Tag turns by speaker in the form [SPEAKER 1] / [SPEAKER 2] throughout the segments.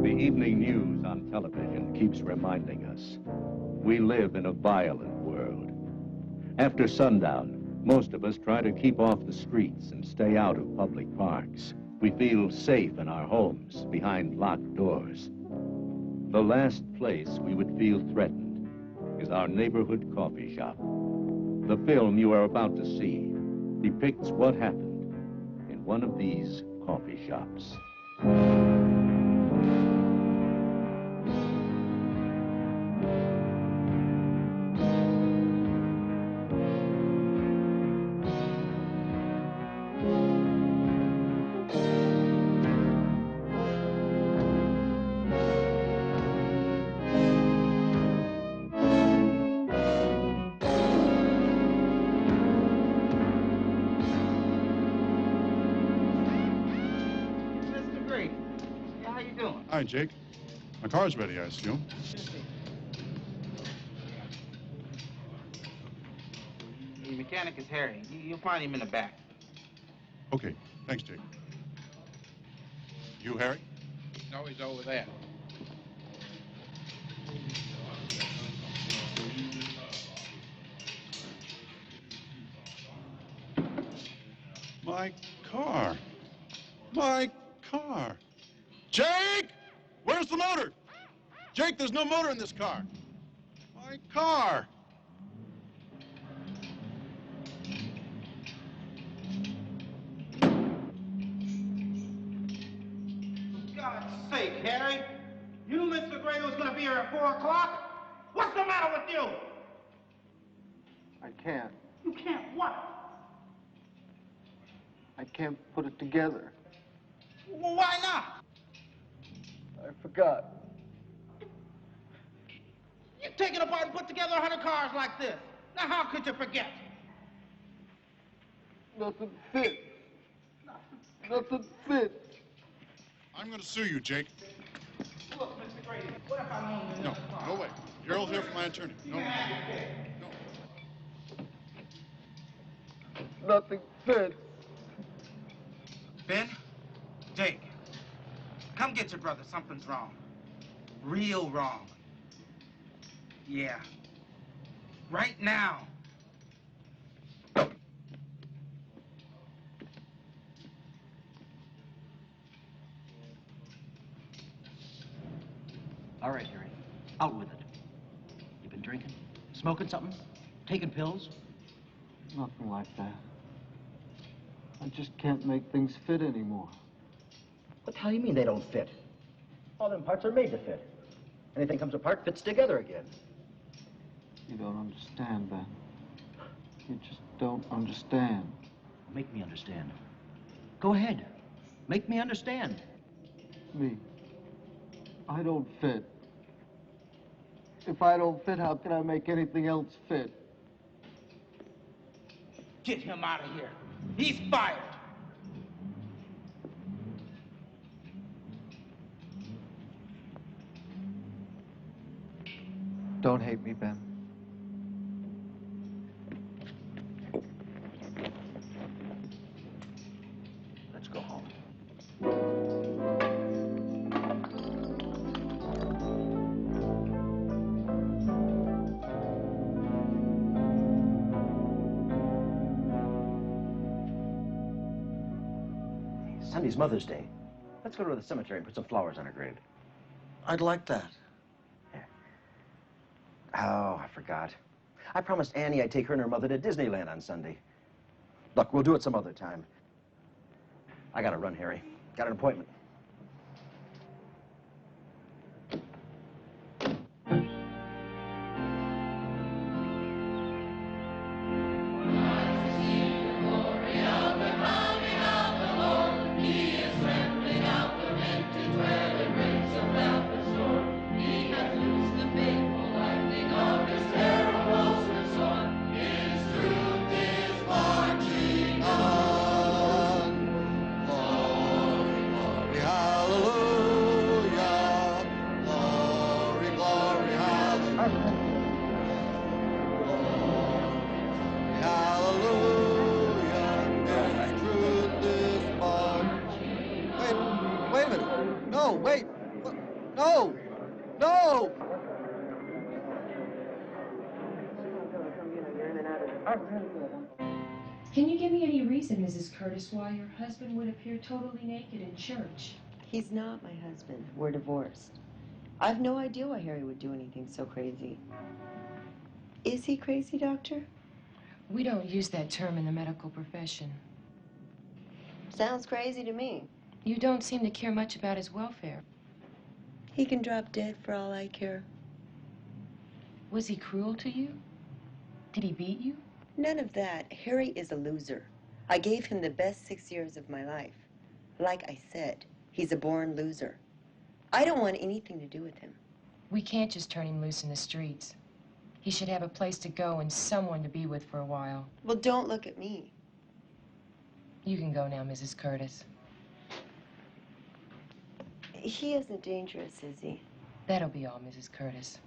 [SPEAKER 1] The evening news on television keeps reminding us we live in a violent world. After sundown, most of us try to keep off the streets and stay out of public parks. We feel safe in our homes, behind locked doors. The last place we would feel threatened is our neighborhood coffee shop. The film you are about to see depicts what happened in one of these coffee shops.
[SPEAKER 2] Hi, Jake. My car's ready, I assume.
[SPEAKER 3] The mechanic is Harry. You'll find him in the back.
[SPEAKER 2] Okay. Thanks, Jake. You, Harry?
[SPEAKER 3] No, he's over there.
[SPEAKER 2] My car. My car. Jake! Where's the motor? Jake, there's no motor in this car. My car.
[SPEAKER 3] For God's sake, Harry. You knew Mr. Gray was going to be here at 4 o'clock? What's the matter with you?
[SPEAKER 4] I can't.
[SPEAKER 3] You can't what?
[SPEAKER 4] I can't put it together.
[SPEAKER 3] Well, why not?
[SPEAKER 4] I forgot.
[SPEAKER 3] You take it apart and put together 100 cars like this. Now, how could you forget?
[SPEAKER 4] Nothing fits. Nothing fits.
[SPEAKER 2] I'm going to sue you, Jake.
[SPEAKER 3] Look, Mr. Grady, what if I own another car?
[SPEAKER 2] No way. You're all here for my attorney. No. No.
[SPEAKER 4] Nothing fits.
[SPEAKER 3] Ben, Jake, come get your brother. Something's wrong. Real wrong. Yeah. Right now.
[SPEAKER 5] All right, Harry. Out with it. You been drinking? Smoking something? Taking pills?
[SPEAKER 4] Nothing like that. I just can't make things fit anymore.
[SPEAKER 5] What the hell do you mean they don't fit? All them parts are made to fit. Anything comes apart fits together again.
[SPEAKER 4] You don't understand, Ben. You just don't understand.
[SPEAKER 5] Make me understand. Go ahead. Make me understand.
[SPEAKER 4] Me. I don't fit. If I don't fit, how can I make anything else fit?
[SPEAKER 3] Get him out of here. He's fired.
[SPEAKER 4] Don't hate me, Ben.
[SPEAKER 5] Let's go home. Sunday's Mother's Day. Let's go to the cemetery and put some flowers on her grave.
[SPEAKER 4] I'd like that.
[SPEAKER 5] Oh, I forgot. I promised Annie I'd take her and her mother to Disneyland on Sunday. Look, we'll do it some other time. I gotta run, Harry. Got an appointment.
[SPEAKER 6] Can you give me any reason, Mrs. Curtis, why your husband would appear totally naked in church?
[SPEAKER 7] He's not my husband. We're divorced. I've no idea why Harry would do anything so crazy. Is he crazy, Doctor?
[SPEAKER 6] We don't use that term in the medical profession.
[SPEAKER 7] Sounds crazy to me.
[SPEAKER 6] You don't seem to care much about his welfare.
[SPEAKER 7] He can drop dead for all I care.
[SPEAKER 6] Was he cruel to you? Did he beat you?
[SPEAKER 7] None of that. Harry is a loser. I gave him the best 6 years of my life. Like I said, he's a born loser. I don't want anything to do with him.
[SPEAKER 6] We can't just turn him loose in the streets. He should have a place to go and someone to be with for a while.
[SPEAKER 7] Well, don't look at me.
[SPEAKER 6] You can go now, Mrs. Curtis.
[SPEAKER 7] He isn't dangerous, is he?
[SPEAKER 6] That'll be all, Mrs. Curtis.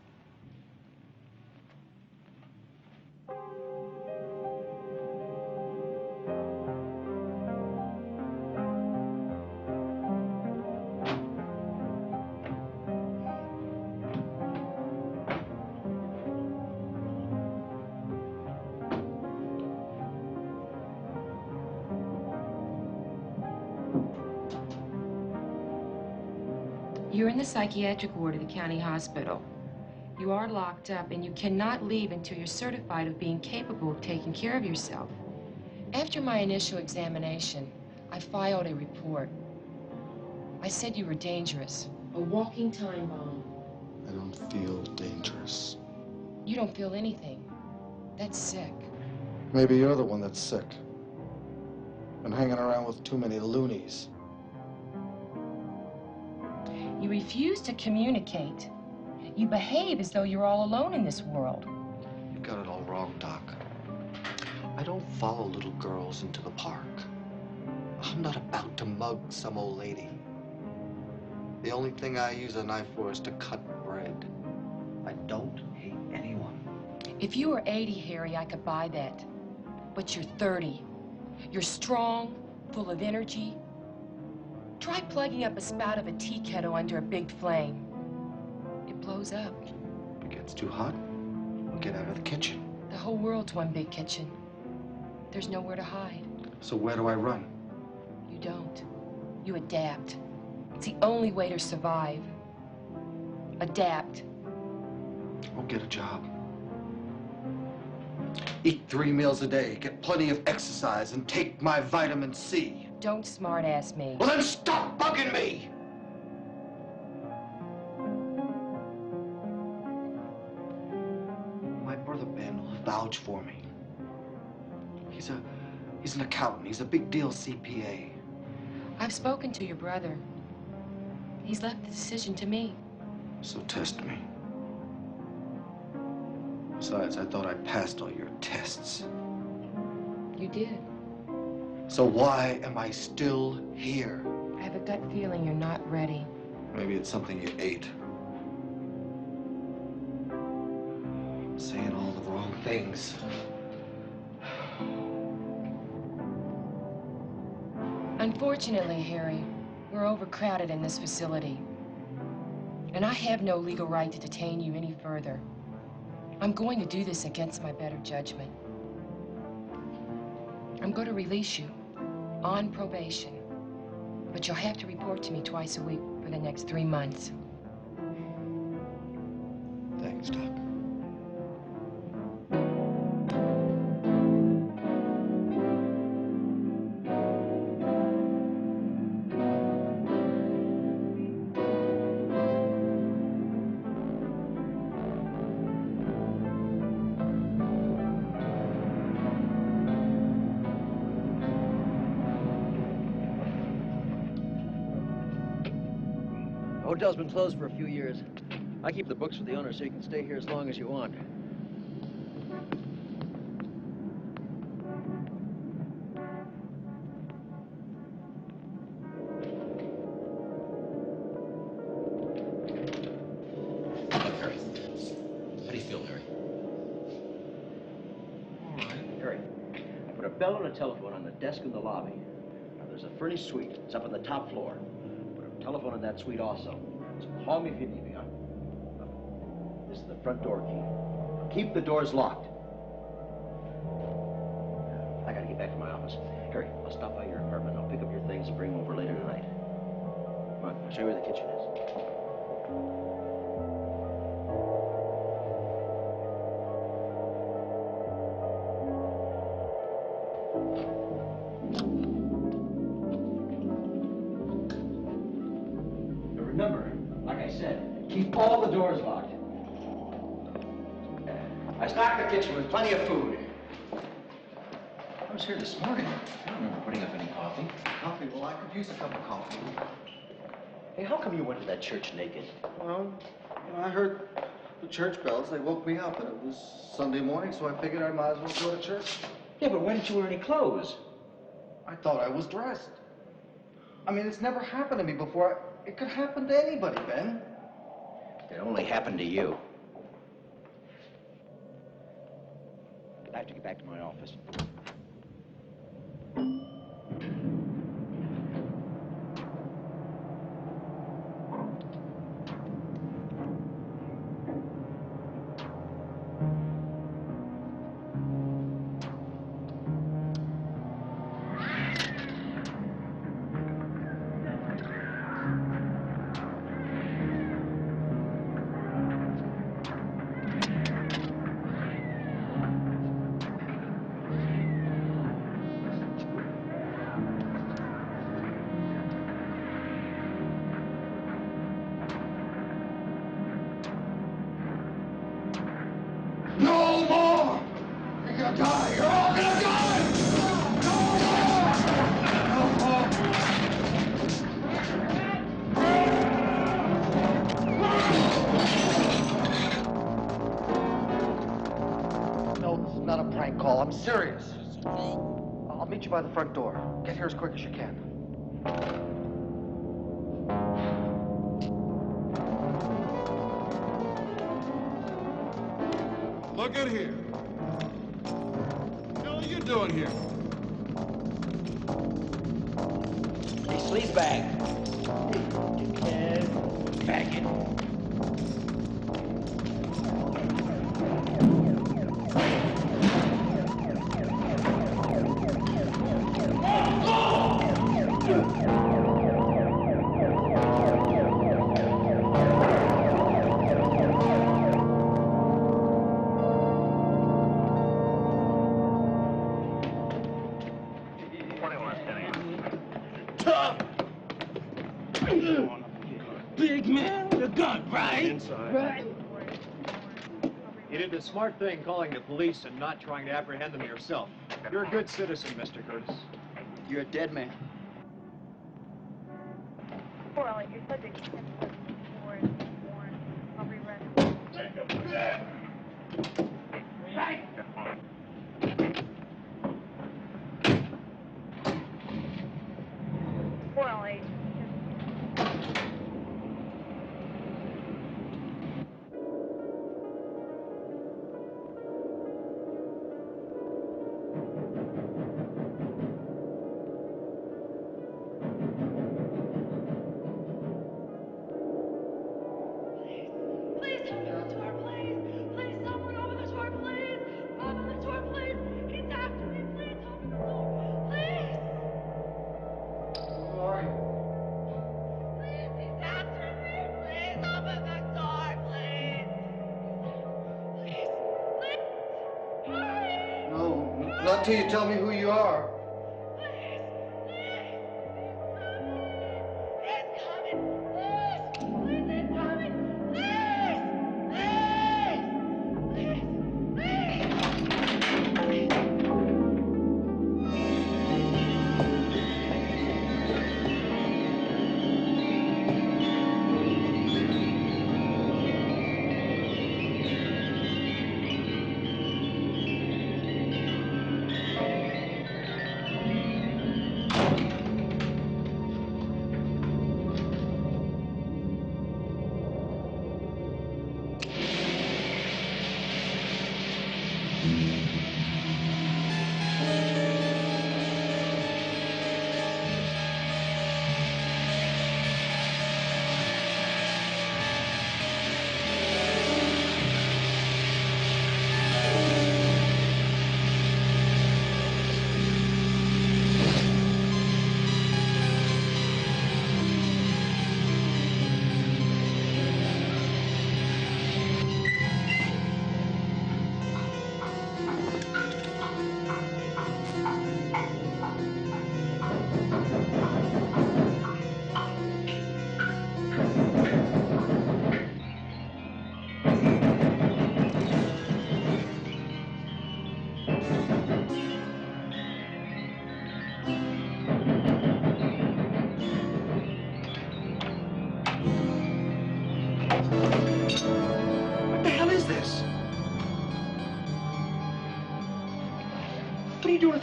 [SPEAKER 6] You're in the psychiatric ward of the county hospital. You are locked up, and you cannot leave until you're certified of being capable of taking care of yourself. After my initial examination, I filed a report. I said you were dangerous, a walking time bomb.
[SPEAKER 4] I don't feel dangerous.
[SPEAKER 6] You don't feel anything. That's sick.
[SPEAKER 4] Maybe you're the one that's sick. Been hanging around with too many loonies.
[SPEAKER 6] You refuse to communicate. You behave as though you're all alone in this world.
[SPEAKER 4] You got it all wrong, Doc. I don't follow little girls into the park. I'm not about to mug some old lady. The only thing I use a knife for is to cut bread. I don't hate anyone.
[SPEAKER 6] If you were 80, Harry, I could buy that. But you're 30. You're strong, full of energy. Try plugging up a spout of a tea kettle under a big flame. It blows up.
[SPEAKER 4] If it gets too hot, we'll get out of the kitchen.
[SPEAKER 6] The whole world's one big kitchen. There's nowhere to hide.
[SPEAKER 4] So where do I run?
[SPEAKER 6] You don't. You adapt. It's the only way to survive. Adapt.
[SPEAKER 4] I'll get a job. Eat 3 meals a day, get plenty of exercise, and take my vitamin C.
[SPEAKER 6] Don't smart-ass me.
[SPEAKER 4] Well, then stop bugging me! My brother Ben will vouch for me. He's an accountant. He's a big deal CPA.
[SPEAKER 6] I've spoken to your brother. He's left the decision to me.
[SPEAKER 4] So test me. Besides, I thought I passed all your tests.
[SPEAKER 6] You did.
[SPEAKER 4] So why am I still here?
[SPEAKER 6] I have a gut feeling you're not ready.
[SPEAKER 4] Maybe it's something you ate. Saying all the wrong things.
[SPEAKER 6] Unfortunately, Harry, we're overcrowded in this facility. And I have no legal right to detain you any further. I'm going to do this against my better judgment. I'm going to release you on probation, but you'll have to report to me twice a week for the next 3 months.
[SPEAKER 4] Thanks, Doc.
[SPEAKER 5] The hotel's been closed for a few years. I keep the books for the owner so you can stay here as long as you want.
[SPEAKER 8] Look, Harry. How do you feel, Harry?
[SPEAKER 5] All right. Harry, I put a bell and a telephone on the desk in the lobby. Now, there's a furnished suite. It's up on the top floor. Put a telephone in that suite also. So call me if you need me, huh? This is the front door key. Keep the doors locked. I'll show you where the kitchen is. But remember, like I said, keep all the doors locked. I stocked the kitchen with plenty of food. I was here this morning. I don't remember putting up any coffee.
[SPEAKER 4] Coffee? Well, I could use a cup of coffee.
[SPEAKER 5] Hey, how come you went to that church naked?
[SPEAKER 4] Well, I heard the church bells. They woke me up, and it was Sunday morning, so I figured I might as well go to church.
[SPEAKER 5] Yeah, but why didn't you wear any clothes?
[SPEAKER 4] I thought I was dressed. I mean, it's never happened to me before. It could happen to anybody, Ben.
[SPEAKER 5] It only happened to you. I have to get back to my office.
[SPEAKER 2] No more! You're gonna die! You're all gonna die!
[SPEAKER 4] No, this is not a prank call. I'm serious. I'll meet you by the front door. Get here as quick as you can.
[SPEAKER 2] Look at here. What the hell are you doing here?
[SPEAKER 5] Hey, sleep bag. Bag it.
[SPEAKER 9] Big man with a gun, right?
[SPEAKER 10] Inside.
[SPEAKER 9] Right.
[SPEAKER 10] You did the smart thing calling the police and not trying to apprehend them yourself. You're a good citizen, Mr. Curtis.
[SPEAKER 9] You're a dead man.
[SPEAKER 11] Poor Ellie, your subject is warned, probably read.
[SPEAKER 9] Right.
[SPEAKER 11] Poor Ellie.
[SPEAKER 12] Please open the door, please. Please, someone open the door, please. Open the door, please. He's after me. Please open the door. Please.
[SPEAKER 4] Who are you?
[SPEAKER 12] Please, he's after me. Please open the door, please. Please. Please. Hurry.
[SPEAKER 4] No, not till you tell me who you are.
[SPEAKER 12] Please. Please. He's coming. Please. Please, he's coming. Please. Please. Please. Please.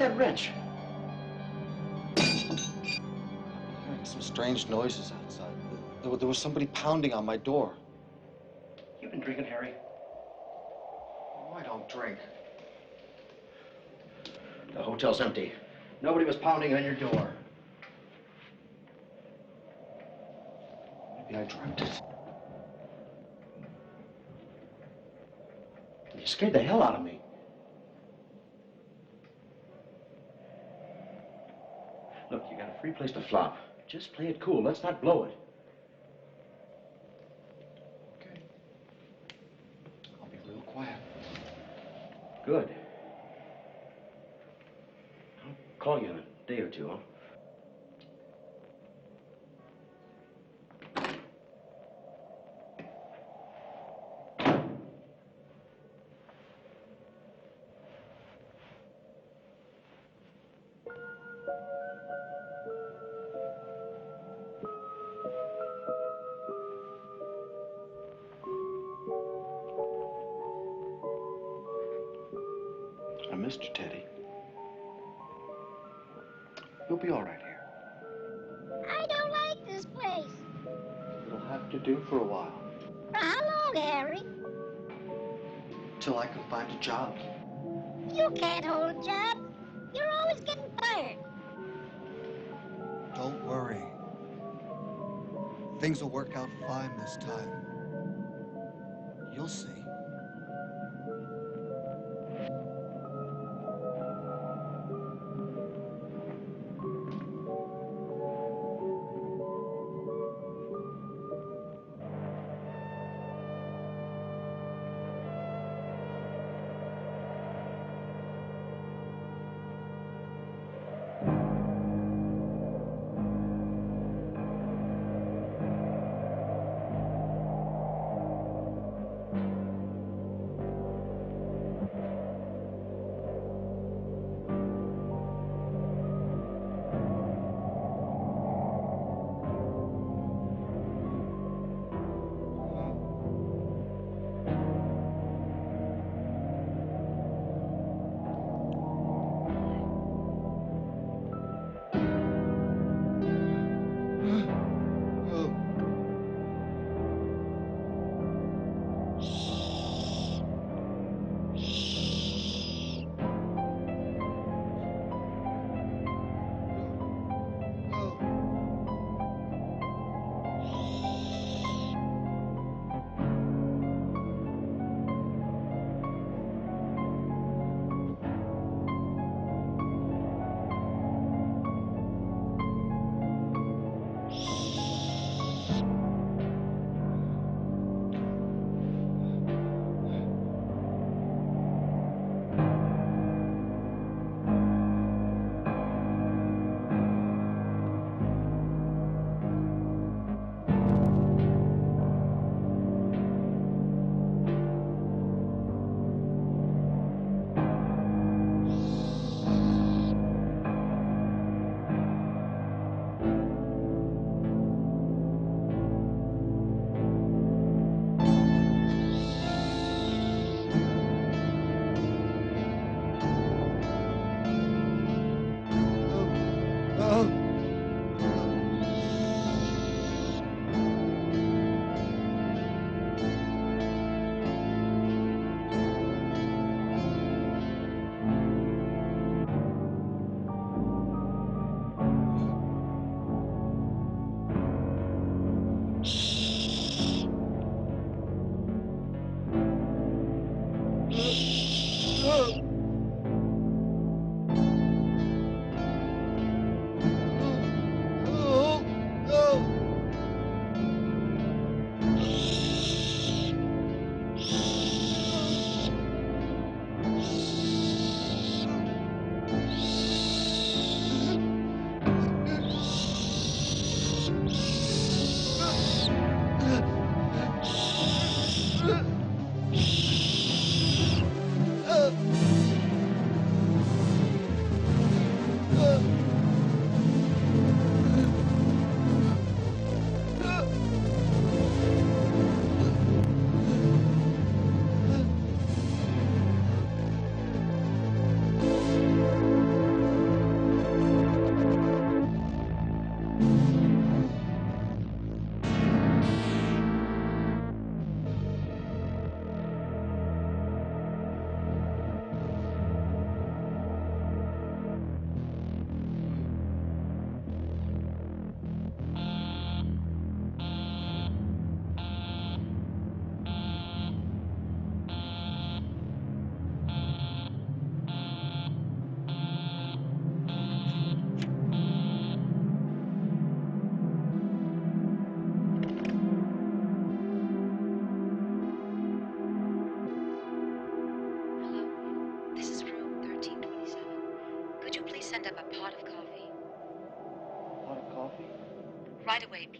[SPEAKER 5] that wrench?
[SPEAKER 4] I heard some strange noises outside. There was somebody pounding on my door.
[SPEAKER 5] You've been drinking, Harry.
[SPEAKER 4] Oh, I don't drink.
[SPEAKER 5] The hotel's empty. Nobody was pounding on your door.
[SPEAKER 4] Maybe I dreamt it.
[SPEAKER 5] You scared the hell out of me. Look, you got a free place to flop. Just play it cool. Let's not blow it.
[SPEAKER 4] Okay. I'll be real quiet.
[SPEAKER 5] Good. I'll call you in a day or two, huh?
[SPEAKER 4] I missed you, Teddy. You'll be all right here.
[SPEAKER 13] I don't like this place.
[SPEAKER 4] It'll have to do for a while.
[SPEAKER 13] For how long, Harry?
[SPEAKER 4] Till I can find a job.
[SPEAKER 13] You can't hold a job. You're always getting fired.
[SPEAKER 4] Don't worry. Things will work out fine this time. You'll see.
[SPEAKER 6] send up a pot of coffee?
[SPEAKER 4] Pot of coffee?
[SPEAKER 6] Right away, please.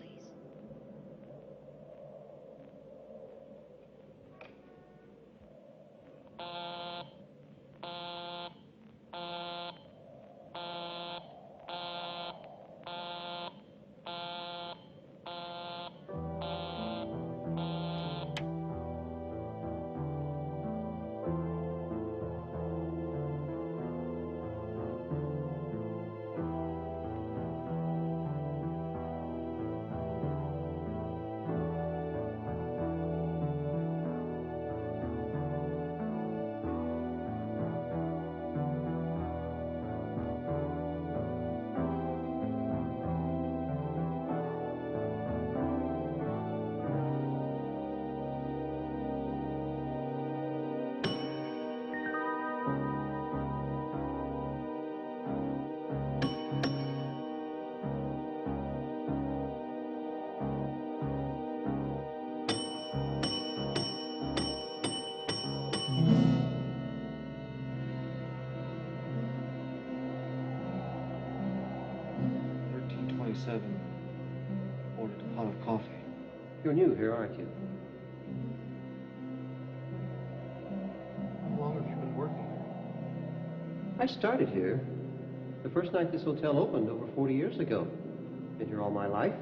[SPEAKER 4] Ordered a pot of coffee.
[SPEAKER 14] You're new here, aren't you?
[SPEAKER 4] How long have you been working here?
[SPEAKER 14] I started here the first night this hotel opened over 40 years ago. Been here all my life.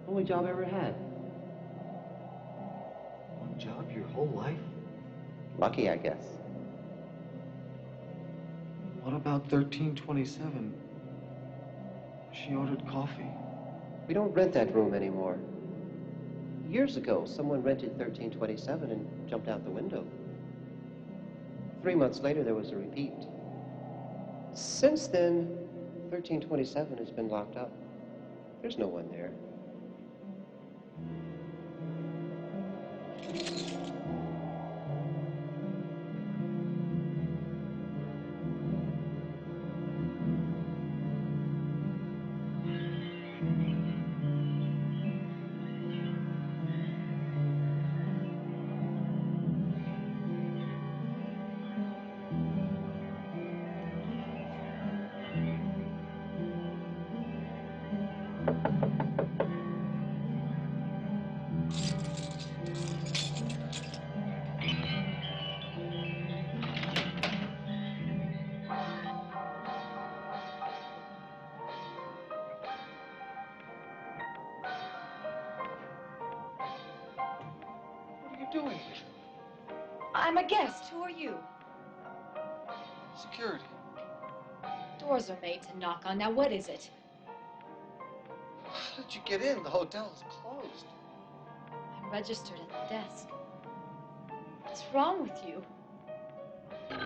[SPEAKER 14] Only job I ever had.
[SPEAKER 4] One job your whole life?
[SPEAKER 5] Lucky, I guess.
[SPEAKER 4] What about 1327? She ordered coffee.
[SPEAKER 14] We don't rent that room anymore. Years ago, someone rented 1327 and jumped out the window. 3 months later, there was a repeat. Since then, 1327 has been locked up. There's no one there.
[SPEAKER 4] Doing?
[SPEAKER 6] I'm a guest. Who are you?
[SPEAKER 4] Security.
[SPEAKER 6] Doors are made to knock on. Now, what is it?
[SPEAKER 4] How did you get in? The hotel is closed.
[SPEAKER 6] I'm registered at the desk. What's wrong with you? That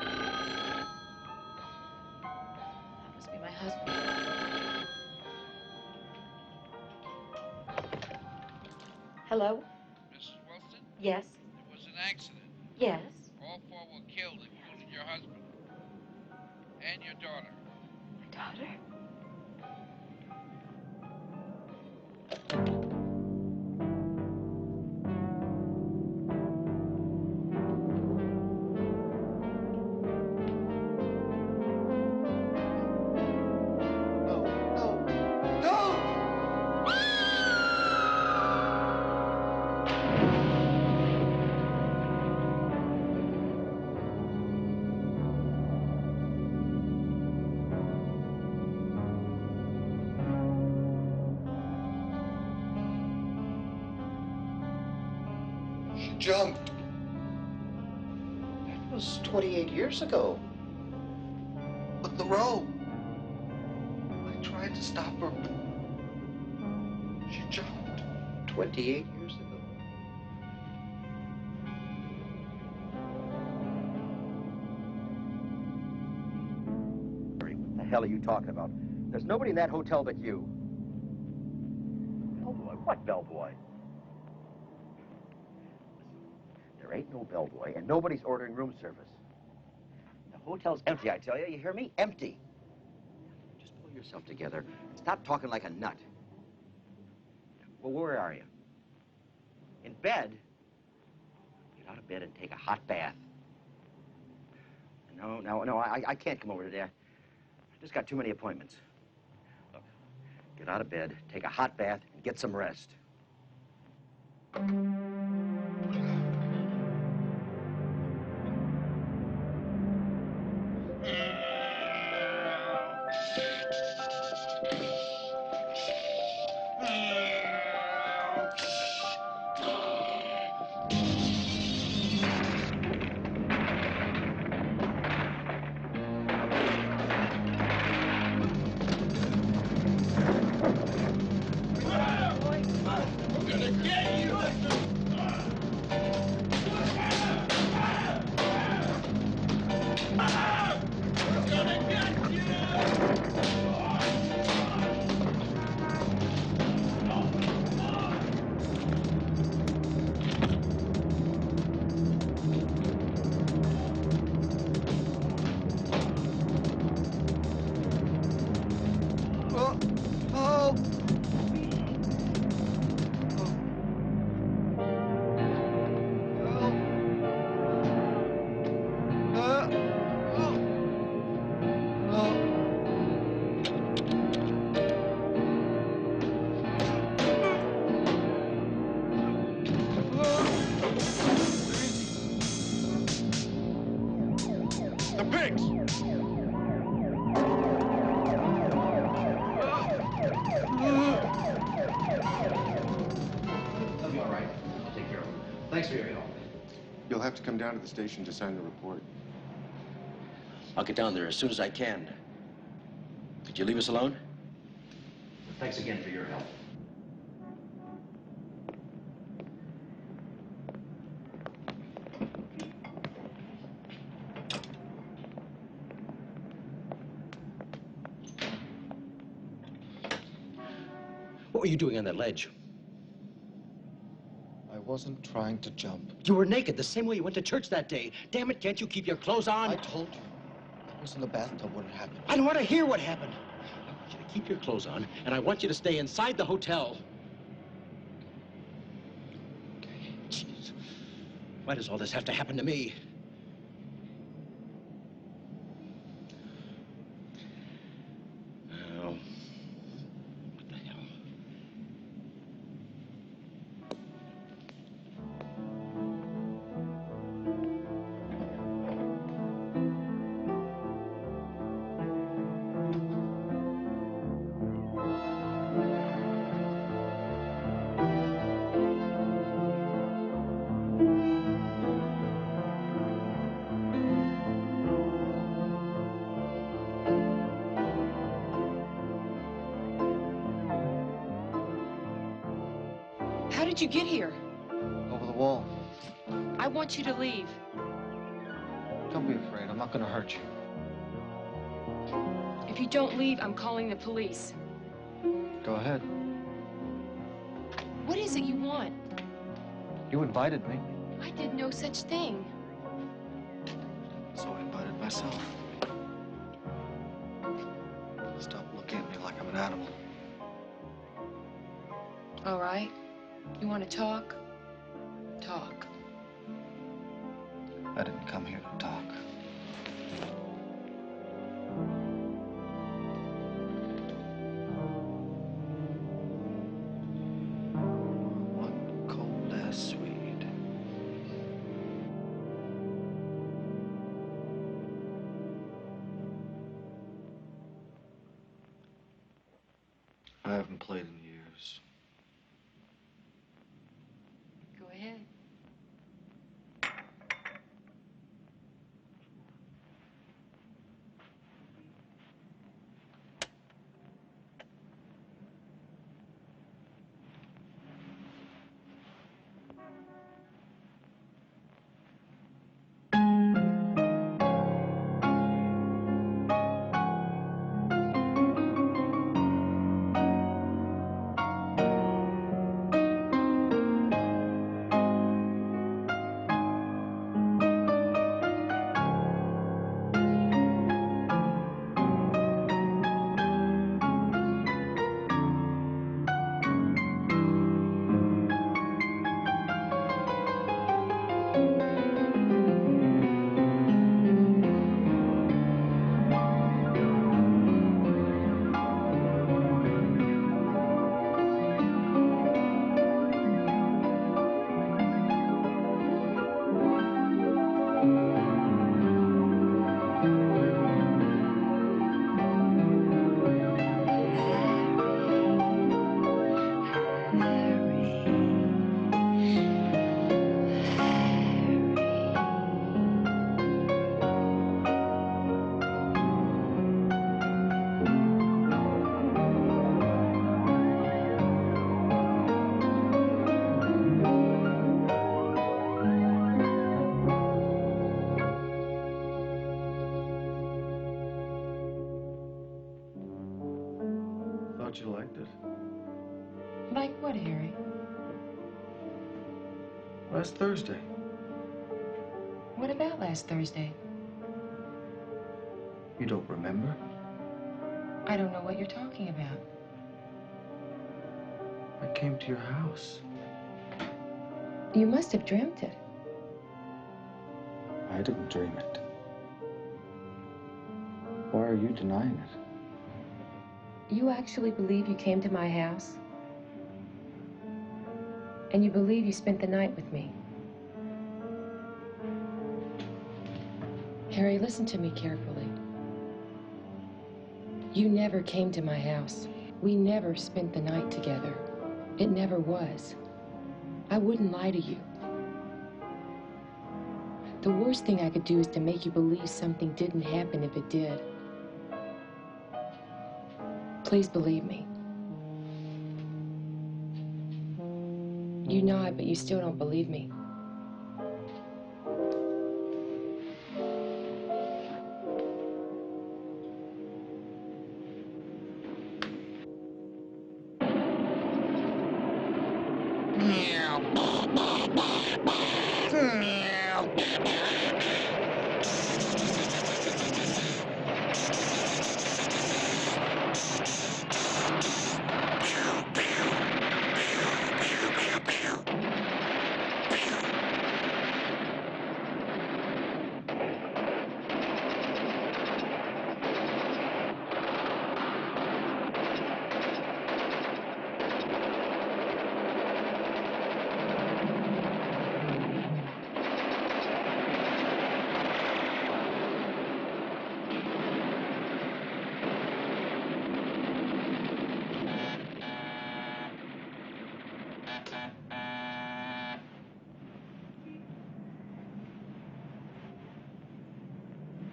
[SPEAKER 6] must be my husband. Hello?
[SPEAKER 15] Mrs. Wilson?
[SPEAKER 6] Yes?
[SPEAKER 15] There was an accident.
[SPEAKER 6] Yes?
[SPEAKER 15] All four were killed, including your husband. And your daughter.
[SPEAKER 6] My daughter?
[SPEAKER 4] Jumped.
[SPEAKER 14] That was 28 years ago.
[SPEAKER 4] But the rope. I tried to stop her, but she jumped.
[SPEAKER 14] 28 years ago.
[SPEAKER 5] What the hell are you talking about? There's nobody in that hotel but you. Bellboy? What bellboy? There ain't no bellboy, and nobody's ordering room service. The hotel's empty, I tell you. You hear me? Empty. Just pull yourself together. Stop talking like a nut. Well, where are you? In bed? Get out of bed and take a hot bath. No, I can't come over today. Just got too many appointments. Look, get out of bed, take a hot bath, and get some rest.
[SPEAKER 2] The pigs!
[SPEAKER 8] I'll be all right. I'll take care of him. Thanks for your help.
[SPEAKER 4] You'll have to come down to the station to sign the report.
[SPEAKER 5] I'll get down there as soon as I can. Could you leave us alone?
[SPEAKER 8] Thanks again for your help.
[SPEAKER 5] What were you doing on that ledge?
[SPEAKER 4] I wasn't trying to jump.
[SPEAKER 5] You were naked, the same way you went to church that day. Damn it, can't you keep your clothes on?
[SPEAKER 4] I told you. I was in the bathtub when it happened.
[SPEAKER 5] I don't want to hear what happened. I want you to keep your clothes on, and I want you to stay inside the hotel. Okay. Jeez. Why does all this have to happen to me? Oh. What the hell?
[SPEAKER 6] How did you get here?
[SPEAKER 4] Over the wall.
[SPEAKER 6] I want you to leave.
[SPEAKER 4] Don't be afraid. I'm not going to hurt you.
[SPEAKER 6] If you don't leave, I'm calling the police.
[SPEAKER 4] Go ahead.
[SPEAKER 6] What is it you want?
[SPEAKER 4] You invited me,
[SPEAKER 6] I did no such thing.
[SPEAKER 4] so I invited myself. Stop looking at me like I'm an animal.
[SPEAKER 6] All right. You want to talk? Talk.
[SPEAKER 4] I didn't come here to talk. One cold-ass Swede. I haven't played in years.
[SPEAKER 6] Go ahead.
[SPEAKER 4] thought you liked it.
[SPEAKER 6] Like what, Harry?
[SPEAKER 4] Last Thursday.
[SPEAKER 6] What about last Thursday?
[SPEAKER 4] You don't remember?
[SPEAKER 6] I don't know what you're talking about.
[SPEAKER 4] I came to your house.
[SPEAKER 6] You must have dreamt it.
[SPEAKER 4] I didn't dream it. Why are you denying it?
[SPEAKER 6] You actually believe you came to my house? And you believe you spent the night with me? Harry, listen to me carefully. You never came to my house. We never spent the night together. It never was. I wouldn't lie to you. The worst thing I could do is to make you believe something didn't happen if it did. Please believe me. You nod, but you still don't believe me.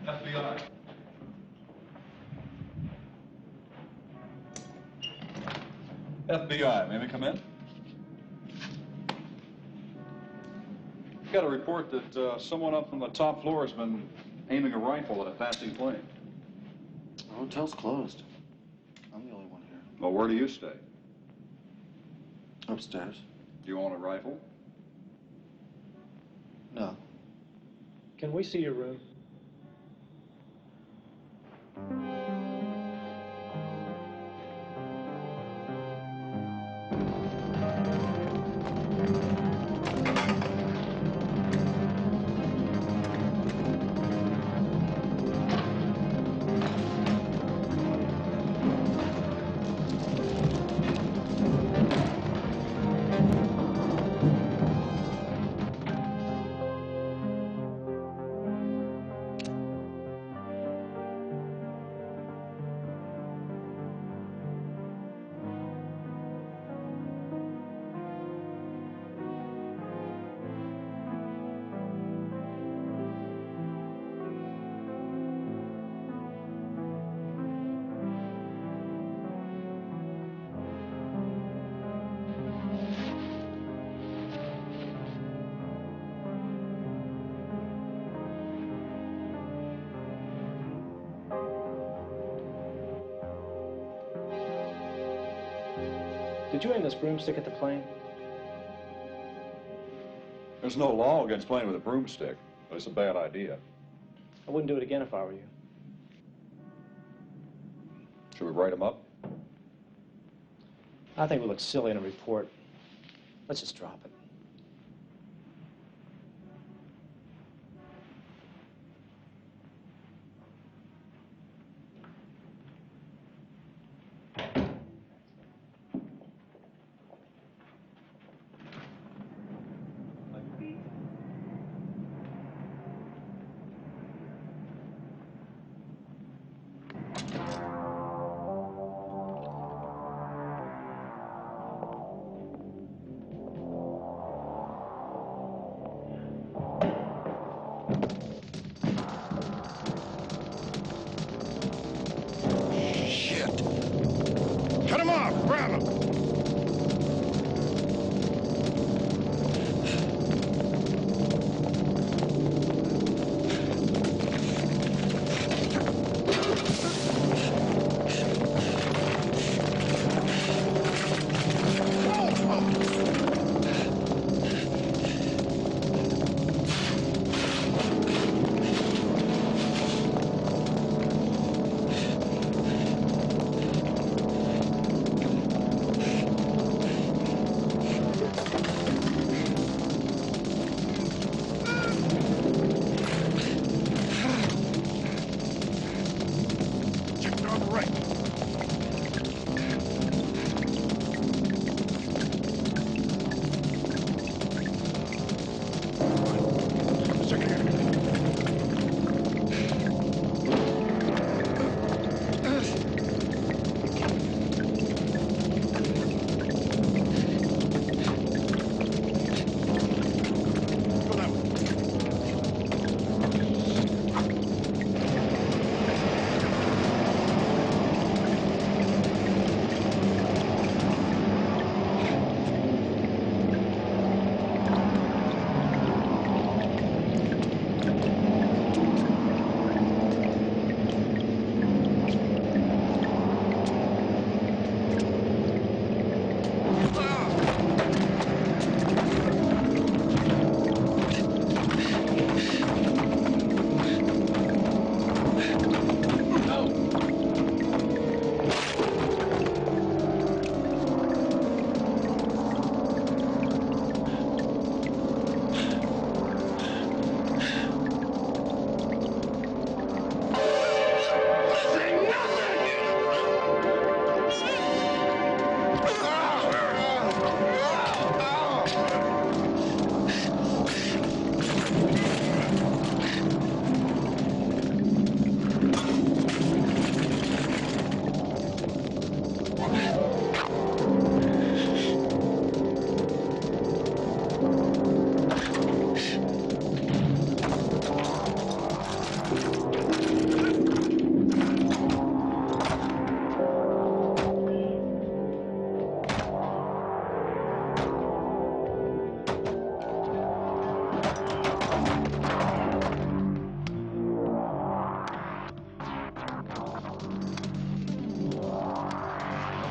[SPEAKER 2] FBI. FBI, may we come in? Got a report that someone up on the top floor has been aiming a rifle at a passing plane.
[SPEAKER 4] The hotel's closed. I'm the only one here.
[SPEAKER 2] Well, where do you stay?
[SPEAKER 4] Upstairs.
[SPEAKER 2] Do you own a rifle?
[SPEAKER 4] No.
[SPEAKER 10] Can we see your room? Did you aim this broomstick at the plane?
[SPEAKER 2] There's no law against playing with a broomstick, but it's a bad idea.
[SPEAKER 10] I wouldn't do it again if I were you.
[SPEAKER 2] Should we write him up?
[SPEAKER 10] I think we look silly in a report. Let's just drop it.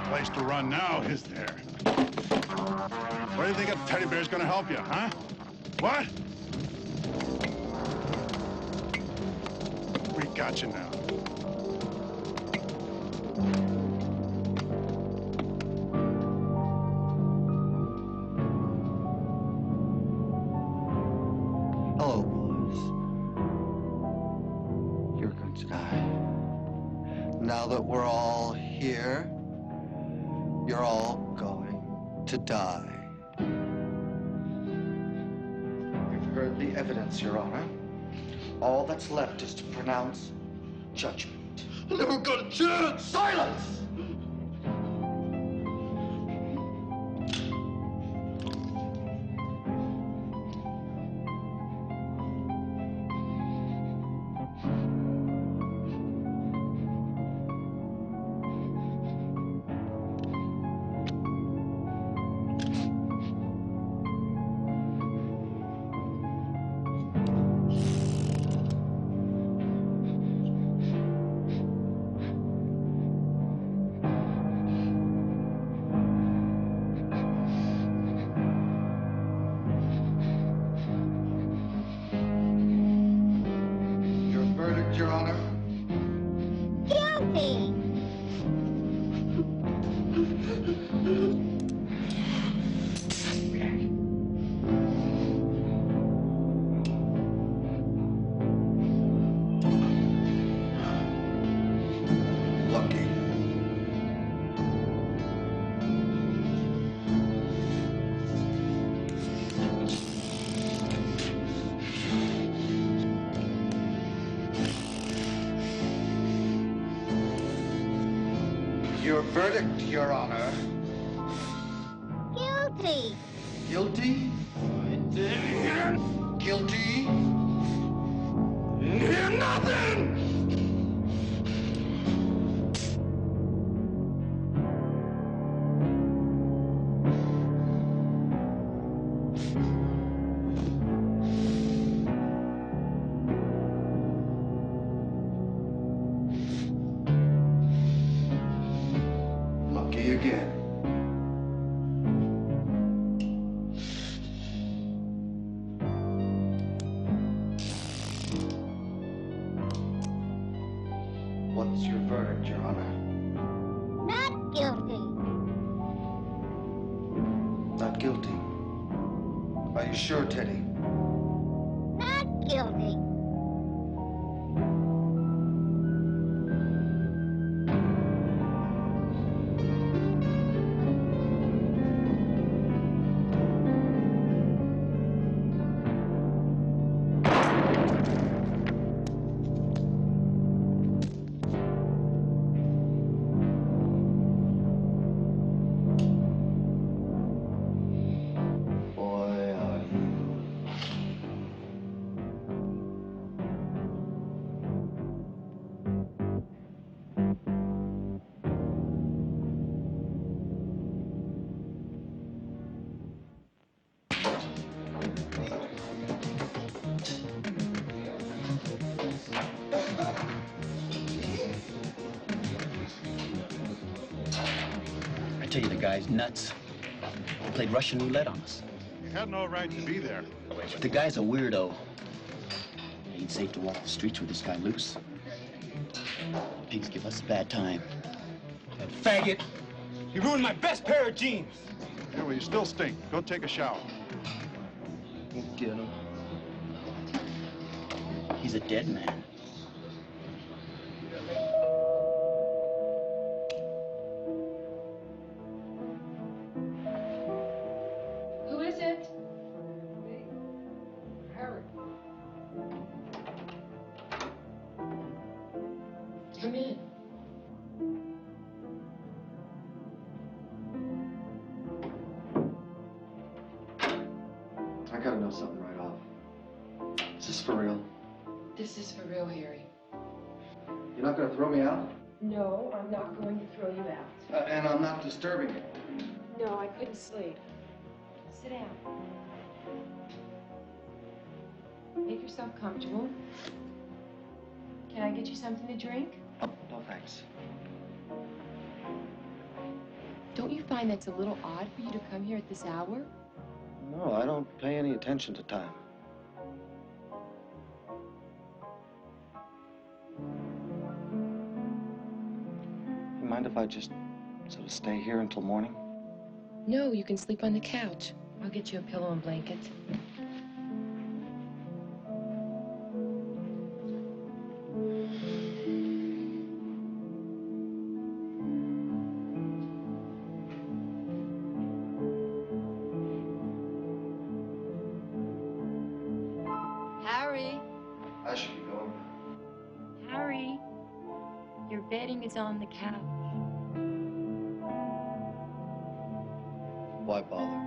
[SPEAKER 16] place to run now, is there? What do you think a teddy bear's gonna help you, huh? What? We got you now.
[SPEAKER 4] Hello, boys. You're going to die. Now that we're all here, you're all going to die. You've heard the evidence, Your Honor. All that's left is to pronounce judgment. I never got a chance! Silence! Your Honor.
[SPEAKER 13] Guilty!
[SPEAKER 4] Lucky. Your verdict, Your Honor.
[SPEAKER 13] Guilty!
[SPEAKER 4] Guilty? I didn't hear. Guilty? Didn't hear nothing! Lucky again. What's your verdict, Your Honor?
[SPEAKER 13] Not guilty.
[SPEAKER 4] Not guilty. Are you sure, Teddy?
[SPEAKER 13] Not guilty.
[SPEAKER 4] Boy, are you.
[SPEAKER 17] I tell you, the guy's nuts. He played Russian roulette on us.
[SPEAKER 16] You had no right to be there.
[SPEAKER 17] But the guy's a weirdo. It ain't safe to walk the streets with this guy loose. Pigs give us a bad time.
[SPEAKER 9] That faggot! He ruined my best pair of jeans!
[SPEAKER 16] Yeah, well, you still stink. Go take a shower.
[SPEAKER 17] Won't get him. He's a dead man.
[SPEAKER 6] Who is it?
[SPEAKER 9] Harry.
[SPEAKER 6] Come in.
[SPEAKER 4] I gotta know something right off. Is this for real?
[SPEAKER 6] This is for real, Harry.
[SPEAKER 4] You're not gonna throw me out?
[SPEAKER 6] No, I'm not going to throw you out.
[SPEAKER 4] And I'm not disturbing you.
[SPEAKER 6] No, I couldn't sleep. Sit down. Make yourself comfortable. Can I get you something to drink?
[SPEAKER 4] Oh, no thanks.
[SPEAKER 6] Don't you find that's a little odd for you to come here at this hour?
[SPEAKER 4] No, I don't pay any attention to time. You mind if I just sort of stay here until morning?
[SPEAKER 6] No, you can sleep on the couch. I'll get you a pillow and blanket.
[SPEAKER 7] Harry,
[SPEAKER 4] I should be going.
[SPEAKER 6] Harry, your bedding is on the couch.
[SPEAKER 4] Why bother?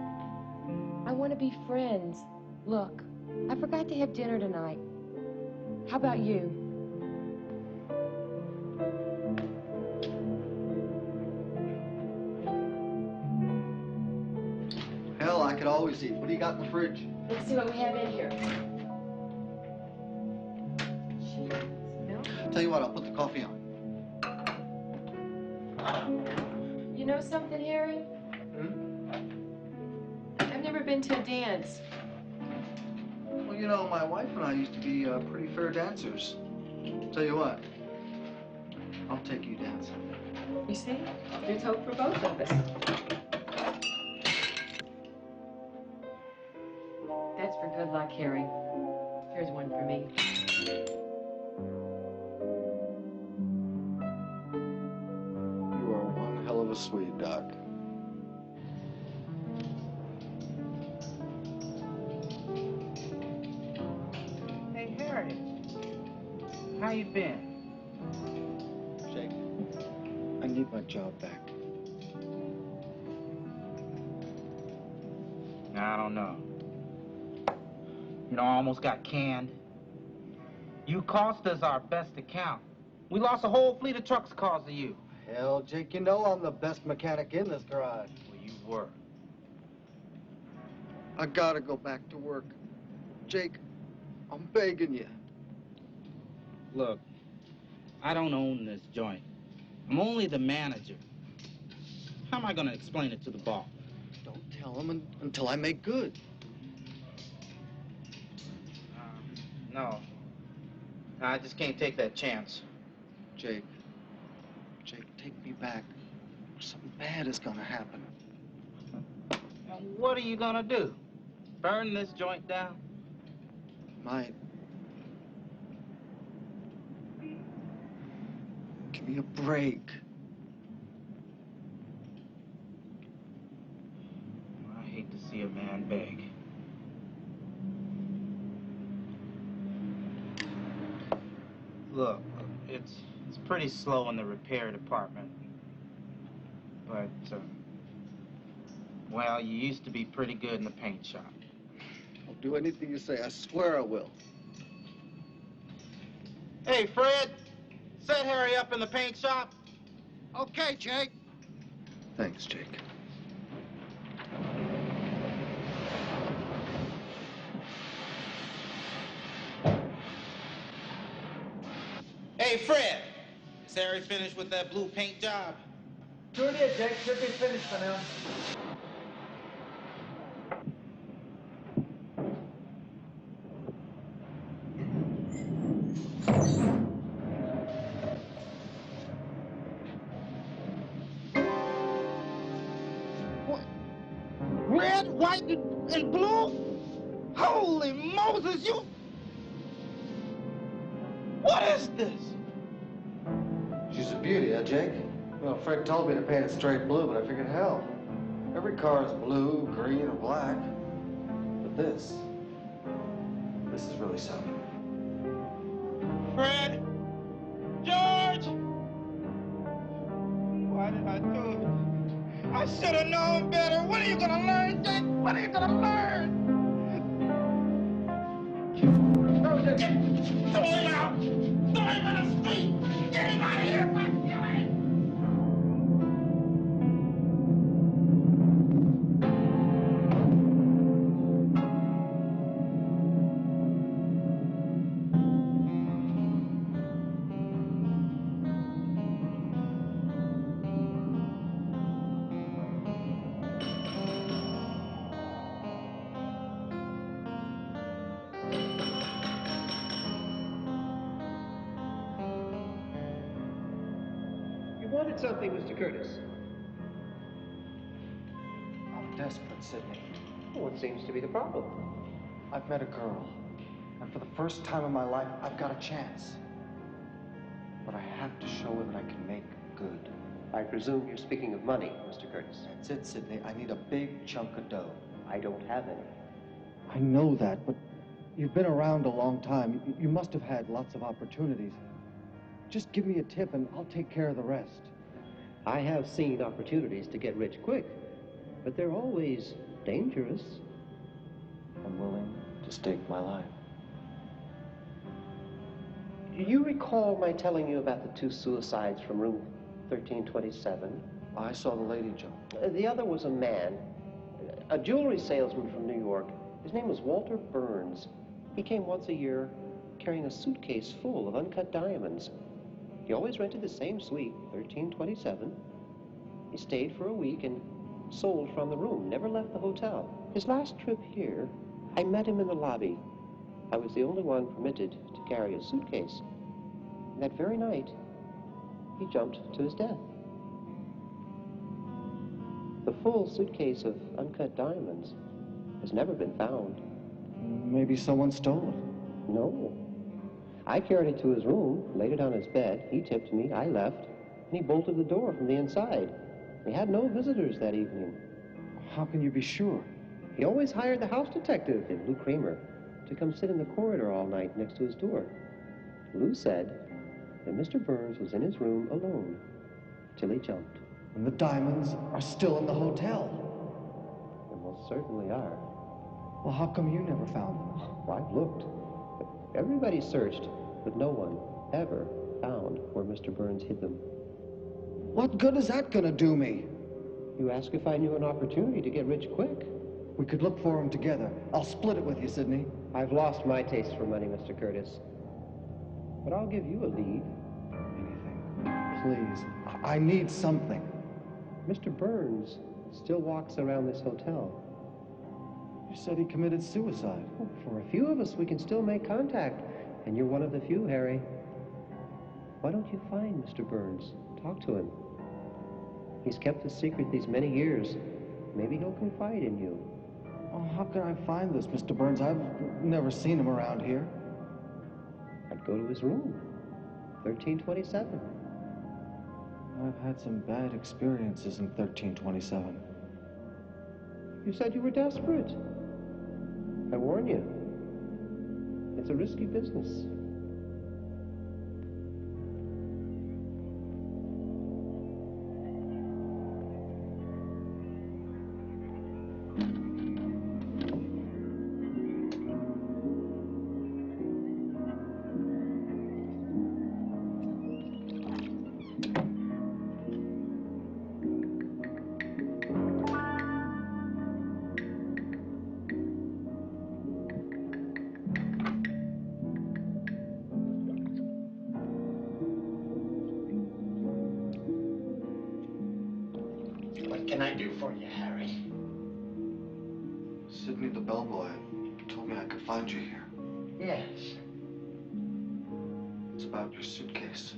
[SPEAKER 6] I want to be friends. Look, I forgot to have dinner tonight. How about you?
[SPEAKER 4] Hell, I could always eat. What do you got in the fridge?
[SPEAKER 6] Let's see what we have in here. Cheese, milk.
[SPEAKER 4] Tell you what, I'll put the coffee on.
[SPEAKER 6] You know something, Harry? I've never been to a dance.
[SPEAKER 4] Well, you know, my wife and I used to be pretty fair dancers. Tell you what, I'll take you dancing.
[SPEAKER 6] You see? There's hope for both of us. That's for good luck, Harry. Here's one for me.
[SPEAKER 4] You are one hell of a Swede, Doc.
[SPEAKER 3] Hey, Harry. How you been?
[SPEAKER 4] Jake, I need my job back.
[SPEAKER 3] I don't know. You know, I almost got canned. You cost us our best account. We lost a whole fleet of trucks because of you.
[SPEAKER 4] Hell, Jake, you know I'm the best mechanic in this garage.
[SPEAKER 3] Well, you were.
[SPEAKER 4] I gotta go back to work. Jake, I'm begging you.
[SPEAKER 3] Look, I don't own this joint. I'm only the manager. How am I going to explain it to the boss?
[SPEAKER 4] Don't tell him until I make good.
[SPEAKER 3] No. I just can't take that chance.
[SPEAKER 4] Jake, take me back. Something bad is gonna happen.
[SPEAKER 3] Now, what are you going to do? Burn this joint down?
[SPEAKER 4] Might. Give me a break.
[SPEAKER 3] I hate to see a man beg. Look, it's pretty slow in the repair department. But, well, you used to be pretty good in the paint shop.
[SPEAKER 4] I'll do anything you say. I swear I will.
[SPEAKER 3] Hey, Fred, set Harry up in the paint shop.
[SPEAKER 4] Okay, Jake. Thanks, Jake.
[SPEAKER 3] Hey, Fred, is Harry finished with that blue paint job?
[SPEAKER 10] Sure did, Jake. Should be finished for now.
[SPEAKER 3] What? Red, white, and blue? Holy Moses, you... What is this?
[SPEAKER 4] She's a beauty, huh, Jake? Well, Fred told me to paint it straight blue, but I figured, hell, every car is blue, green, or black. But this is really something.
[SPEAKER 3] Fred! George! Why did I do it? I should have known better. When are you gonna learn, Jake? When are you gonna learn? Throw him out! Throw him in the street! Get him out of here!
[SPEAKER 14] wanted something, Mr. Curtis.
[SPEAKER 4] I'm desperate, Sidney.
[SPEAKER 14] What seems to be the problem?
[SPEAKER 4] I've met a girl, and for the first time in my life, I've got a chance. But I have to show her that I can make good.
[SPEAKER 14] I presume you're speaking of money, Mr. Curtis.
[SPEAKER 4] That's it, Sidney. I need a big chunk of dough.
[SPEAKER 14] I don't have any.
[SPEAKER 18] I know that, but you've been around a long time. You must have had lots of opportunities. Just give me a tip and I'll take care of the rest.
[SPEAKER 14] I have seen opportunities to get rich quick, but they're always dangerous.
[SPEAKER 4] I'm willing to stake my life.
[SPEAKER 14] Do you recall my telling you about the 2 suicides from room 1327?
[SPEAKER 4] I saw the lady jump.
[SPEAKER 14] The other was a man, a jewelry salesman from New York. His name was Walter Burns. He came once a year carrying a suitcase full of uncut diamonds. He always rented the same suite, 1327. He stayed for a week and sold from the room, never left the hotel. His last trip here, I met him in the lobby. I was the only one permitted to carry a suitcase. And that very night, he jumped to his death. The full suitcase of uncut diamonds has never been found.
[SPEAKER 18] Maybe someone stole it.
[SPEAKER 14] No. I carried it to his room, laid it on his bed. He tipped me, I left, and he bolted the door from the inside. We had no visitors that evening.
[SPEAKER 18] How can you be sure?
[SPEAKER 14] He always hired the house detective, Lou Kramer, to come sit in the corridor all night next to his door. Lou said that Mr. Burns was in his room alone till he jumped.
[SPEAKER 18] And the diamonds are still in the hotel.
[SPEAKER 14] They most certainly are.
[SPEAKER 18] Well, how come you never found them?
[SPEAKER 14] Well, I've looked. Everybody searched, but no one ever found where Mr. Burns hid them.
[SPEAKER 18] What good is that gonna do me?
[SPEAKER 14] You asked if I knew an opportunity to get rich quick.
[SPEAKER 18] We could look for them together. I'll split it with you, Sidney.
[SPEAKER 14] I've lost my taste for money, Mr. Curtis. But I'll give you a lead.
[SPEAKER 18] Anything. Please. I need something.
[SPEAKER 14] Mr. Burns still walks around this hotel.
[SPEAKER 18] You said he committed suicide.
[SPEAKER 14] Oh, for a few of us, we can still make contact. And you're one of the few, Harry. Why don't you find Mr. Burns? Talk to him. He's kept the secret these many years. Maybe he'll confide in you.
[SPEAKER 18] Oh, how can I find this, Mr. Burns? I've never seen him around here.
[SPEAKER 14] I'd go to his room. 1327.
[SPEAKER 18] I've had some bad experiences in 1327.
[SPEAKER 14] You said you were desperate. I warn you. It's a risky business.
[SPEAKER 19] What can I do for you, Harry?
[SPEAKER 4] Sidney the bellboy told me I could find you here.
[SPEAKER 19] Yes.
[SPEAKER 4] It's about your suitcase.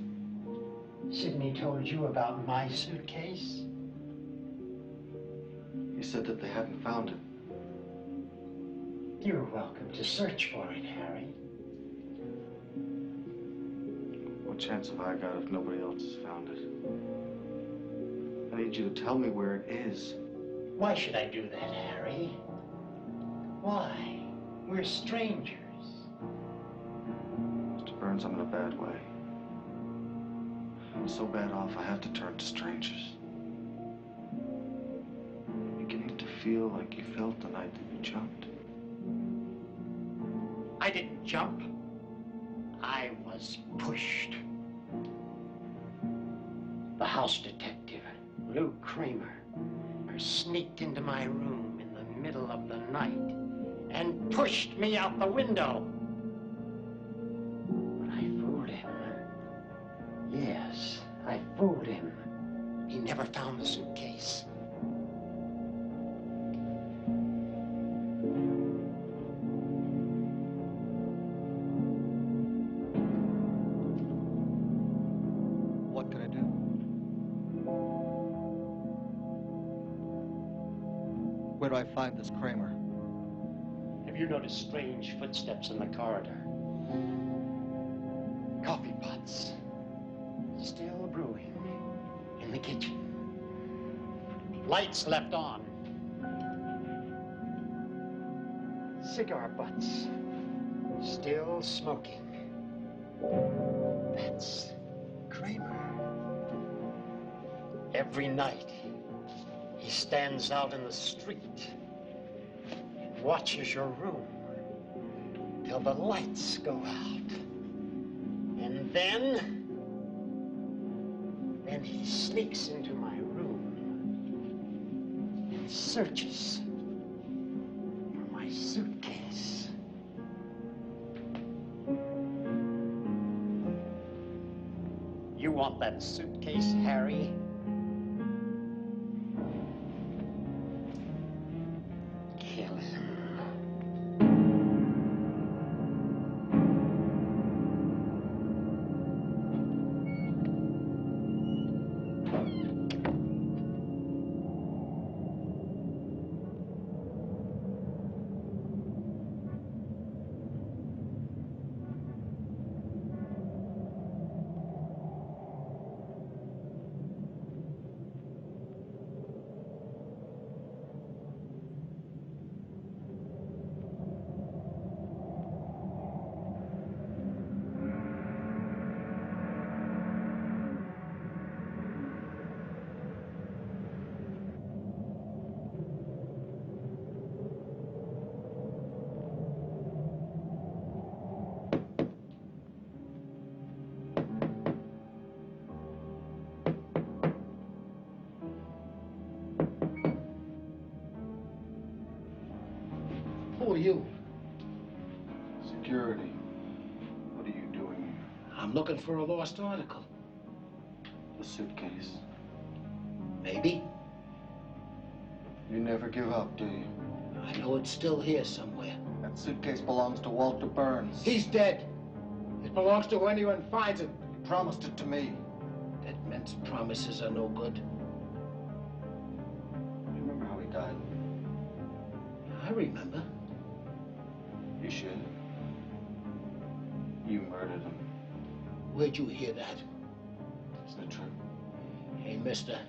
[SPEAKER 19] Sidney told you about my suitcase?
[SPEAKER 4] He said that they hadn't found it.
[SPEAKER 19] You're welcome to search for it, Harry.
[SPEAKER 4] What chance have I got if nobody else has found it? I need you to tell me where it is.
[SPEAKER 19] Why should I do that, Harry? Why? We're strangers.
[SPEAKER 4] Mr. Burns, I'm in a bad way. I'm so bad off I have to turn to strangers. I'm beginning to feel like you felt the night that you jumped.
[SPEAKER 19] I didn't jump. I was pushed. The house detective, Lou Kramer, sneaked into my room in the middle of the night and pushed me out the window. But I fooled him. Yes, I fooled him. He never found the suitcase.
[SPEAKER 4] What can I do?
[SPEAKER 18] Where do I find this Kramer?
[SPEAKER 19] Have you noticed strange footsteps in the corridor? Coffee pots. Still brewing. In the kitchen. Lights left on. Cigar butts. Still smoking. That's Kramer. Every night, he stands out in the street and watches your room till the lights go out. And then he sneaks into my room and searches for my suitcase. You want that suitcase, Harry? Kill him.
[SPEAKER 9] Who are you?
[SPEAKER 18] Security. What are you doing here?
[SPEAKER 9] I'm looking for a lost article.
[SPEAKER 18] The suitcase.
[SPEAKER 9] Maybe.
[SPEAKER 18] You never give up, do you?
[SPEAKER 9] I know it's still here somewhere.
[SPEAKER 18] That suitcase belongs to Walter Burns.
[SPEAKER 9] He's dead. It belongs to anyone finds it.
[SPEAKER 18] He promised it to me.
[SPEAKER 9] Dead men's promises are no good.
[SPEAKER 18] You remember how he died?
[SPEAKER 9] I remember.
[SPEAKER 18] You should. You murdered him.
[SPEAKER 9] Where'd you hear that?
[SPEAKER 18] Is that true?
[SPEAKER 9] Hey, mister,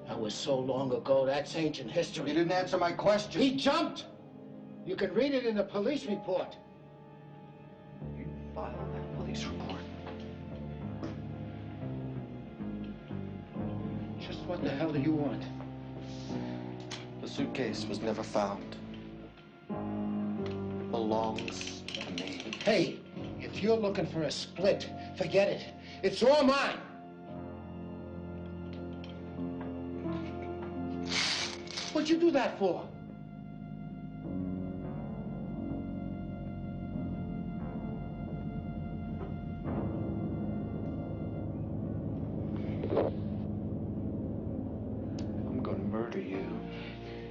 [SPEAKER 9] that was so long ago, that's ancient history.
[SPEAKER 18] You didn't answer my question.
[SPEAKER 9] He jumped! You can read it in the police report.
[SPEAKER 18] You filed that police report.
[SPEAKER 9] Just what the hell do you want?
[SPEAKER 18] The suitcase was never found. It belongs to me.
[SPEAKER 9] Hey, if you're looking for a split, forget it. It's all mine. What'd you do that for?
[SPEAKER 18] I'm gonna murder you.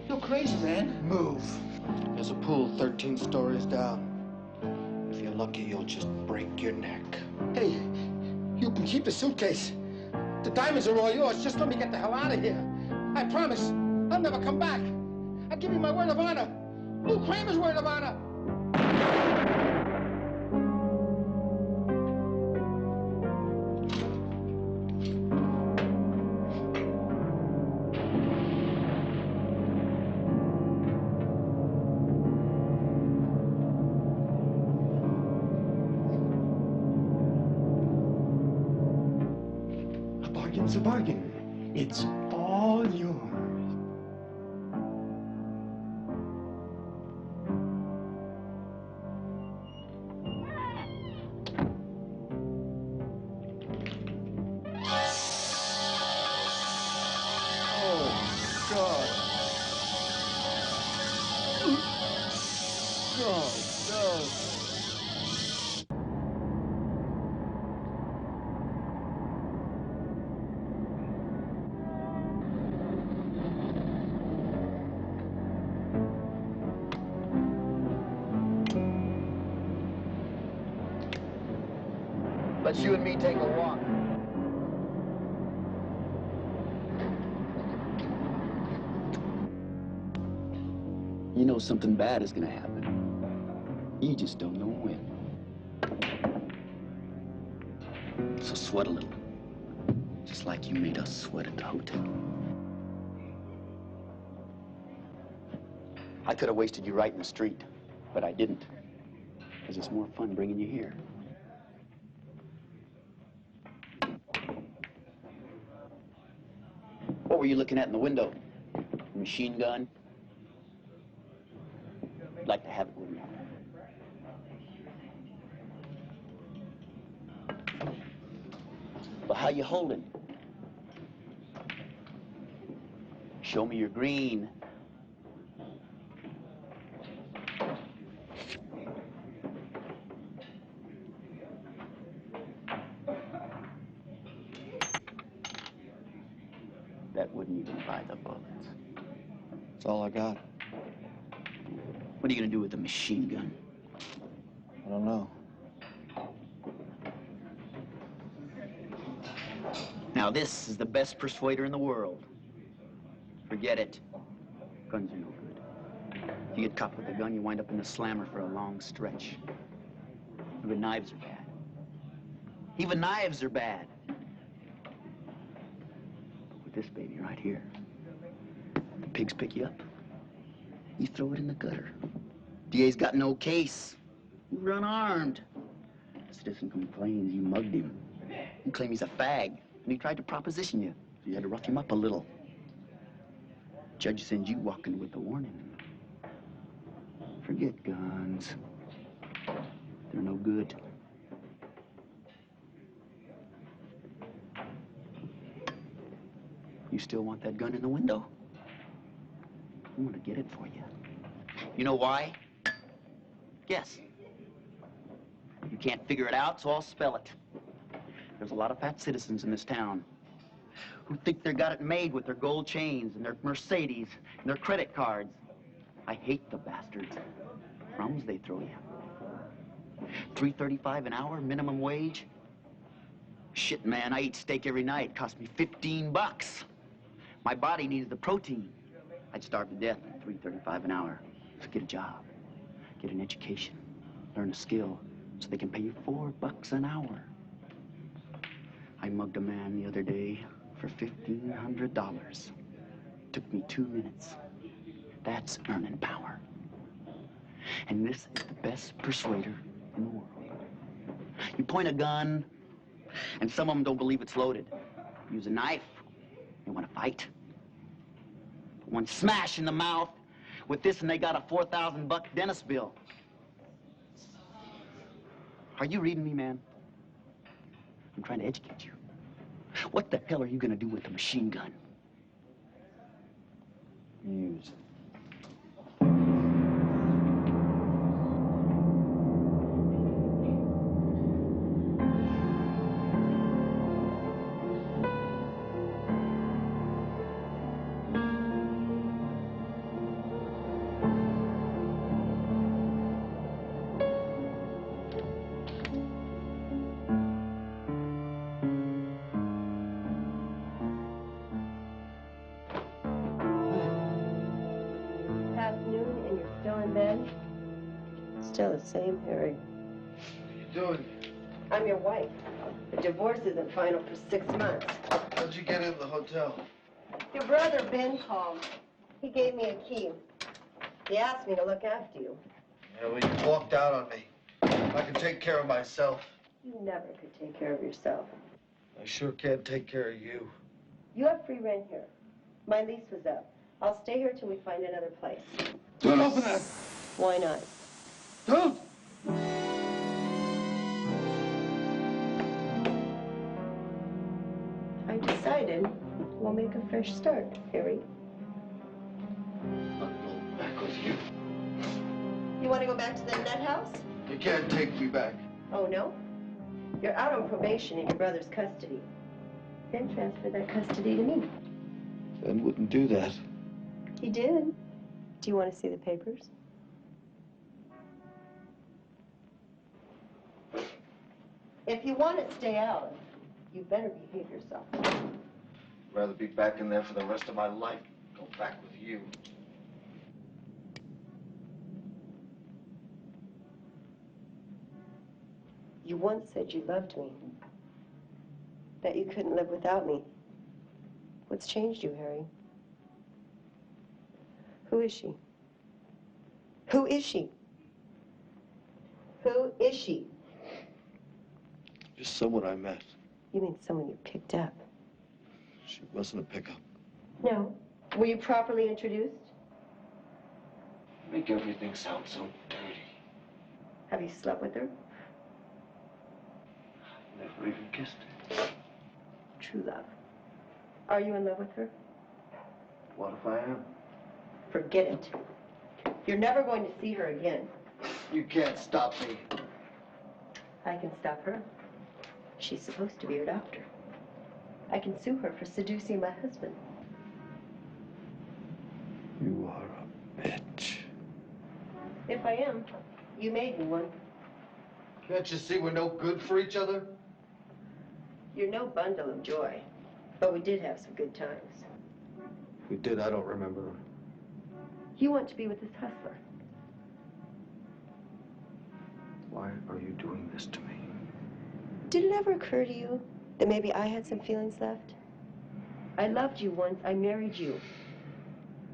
[SPEAKER 9] You're crazy, man.
[SPEAKER 18] Move. There's a pool 13 stories down. If you're lucky, you'll just break your neck.
[SPEAKER 9] Hey, you can keep the suitcase. The diamonds are all yours. Just let me get the hell out of here. I promise. I'll never come back. I give you my word of honor. Lou Kramer's word of honor.
[SPEAKER 19] A bargain's a bargain. It's all yours.
[SPEAKER 5] Let's you and me take a walk.
[SPEAKER 17] You know something bad is gonna happen. You just don't know when. So sweat a little. Just like you made us sweat at the hotel. I could have wasted you right in the street, but I didn't. Because it's more fun bringing you here. What were you looking at in the window? A machine gun? I'd like to have it, wouldn't you? Well, how you holding? Show me your green. That wouldn't even buy the bullets.
[SPEAKER 18] That's all I got.
[SPEAKER 17] What are you gonna do with the machine gun?
[SPEAKER 18] I don't know.
[SPEAKER 17] Now this is the best persuader in the world. Forget it. Guns are no good. If you get caught with a gun, you wind up in the slammer for a long stretch. Even knives are bad. Even knives are bad. But with this baby right here, the pigs pick you up. You throw it in the gutter. DA's got no case. You run armed. Citizen complains you mugged him. You claim he's a fag, and he tried to proposition you. So you had to rough him up a little. Judge sends you walking with a warning. Forget guns. They're no good. You still want that gun in the window? I'm gonna get it for you. You know why? Guess. You can't figure it out, so I'll spell it. There's a lot of fat citizens in this town who think they got it made with their gold chains and their Mercedes and their credit cards. I hate the bastards. Crumbs they throw you. $3.35 an hour, minimum wage. Shit, man, I eat steak every night. It cost me $15. My body needs the protein. I'd starve to death at $3.35 an hour. So get a job, get an education, learn a skill, so they can pay you $4 an hour. I mugged a man the other day for $1,500. Took me 2 minutes. That's earning power. And this is the best persuader in the world. You point a gun, and some of them don't believe it's loaded. Use a knife, they want to fight. One smash in the mouth with this, and they got a $4,000 dentist bill. Are you reading me, man? I'm trying to educate you. What the hell are you gonna do with the machine gun?
[SPEAKER 18] Use.
[SPEAKER 7] Still the same, Harry.
[SPEAKER 9] What are you doing?
[SPEAKER 7] I'm your wife. The divorce isn't final for 6 months.
[SPEAKER 9] How'd you get in the hotel?
[SPEAKER 7] Your brother, Ben, called. He gave me a key. He asked me to look after you.
[SPEAKER 9] Yeah, well, you walked out on me. I can take care of myself.
[SPEAKER 7] You never could take care of yourself.
[SPEAKER 9] I sure can't take care of you.
[SPEAKER 7] You have free rent here. My lease was up. I'll stay here till we find another place.
[SPEAKER 9] Don't open that!
[SPEAKER 7] Why not?
[SPEAKER 9] Don't!
[SPEAKER 7] I decided we'll make a fresh start, Harry.
[SPEAKER 9] I'll go back with you.
[SPEAKER 7] You want to go back to the nut house?
[SPEAKER 9] You can't take me back.
[SPEAKER 7] Oh, no? You're out on probation in your brother's custody. Then transfer that custody to me.
[SPEAKER 9] Ben wouldn't do that.
[SPEAKER 7] He did. Do you want to see the papers? If you want to stay out, you better behave yourself.
[SPEAKER 9] I'd rather be back in there for the rest of my life. Go back with you.
[SPEAKER 7] You once said you loved me, that you couldn't live without me. What's changed you, Harry? Who is she? Who is she? Who is she?
[SPEAKER 4] Just someone I met.
[SPEAKER 7] You mean someone you picked up?
[SPEAKER 4] She wasn't a pickup.
[SPEAKER 7] No. Were you properly introduced?
[SPEAKER 4] Make everything sound so dirty.
[SPEAKER 7] Have you slept with her?
[SPEAKER 4] Never even kissed her.
[SPEAKER 7] True love. Are you in love with her?
[SPEAKER 4] What if I am?
[SPEAKER 7] Forget it. You're never going to see her again.
[SPEAKER 4] You can't stop me.
[SPEAKER 7] I can stop her. She's supposed to be your doctor. I can sue her for seducing my husband.
[SPEAKER 4] You are a bitch.
[SPEAKER 7] If I am, you made me one.
[SPEAKER 4] Can't you see we're no good for each other?
[SPEAKER 7] You're no bundle of joy, but we did have some good times.
[SPEAKER 4] We did, I don't remember.
[SPEAKER 7] You want to be with this hustler.
[SPEAKER 4] Why are you doing this to me?
[SPEAKER 7] Did it ever occur to you that maybe I had some feelings left? I loved you once, I married you.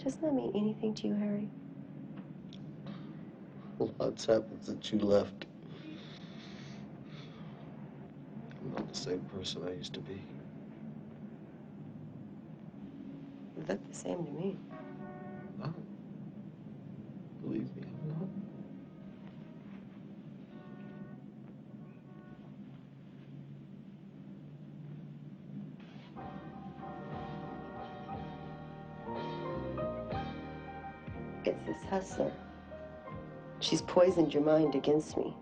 [SPEAKER 7] Doesn't that mean anything to you, Harry?
[SPEAKER 4] Lots happened since you left. I'm not the same person I used to be.
[SPEAKER 7] You look the same to me.
[SPEAKER 4] No. Believe me, I'm not.
[SPEAKER 7] It's this hustler. She's poisoned your mind against me.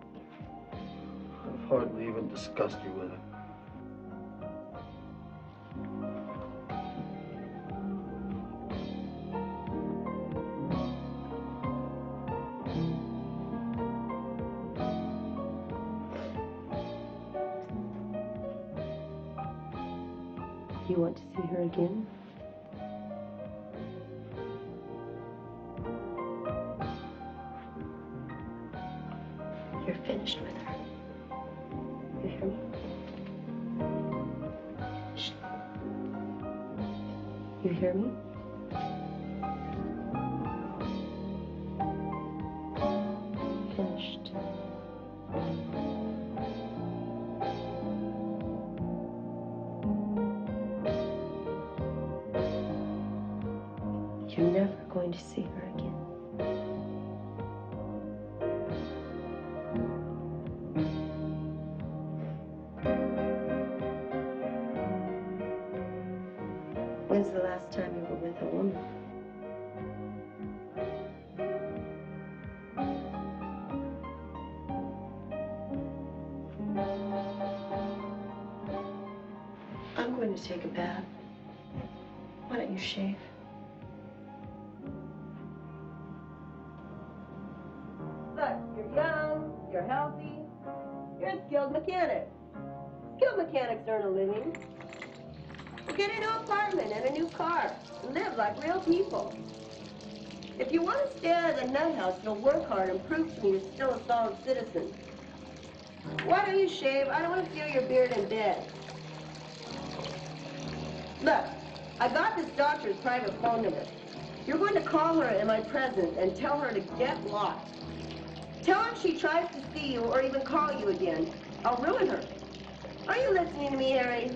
[SPEAKER 4] I've hardly even discussed you with her.
[SPEAKER 7] You want to see her again? You're finished with her. You hear me? Shh. You hear me? Finished. You're never going to see her again. When's the last time you were with a woman? I'm going to take a bath. Why don't you shave? Look, you're young, you're healthy, you're a skilled mechanic. Skilled mechanics earn a living. Get a new apartment and a new car. Live like real people. If you want to stay out of the nut house, you'll work hard and prove to me you're still a solid citizen. Why don't you shave? I don't want to feel your beard in bed. Look, I got this doctor's private phone number. You're going to call her in my presence and tell her to get lost. Tell her if she tries to see you or even call you again, I'll ruin her. Are you listening to me, Harry?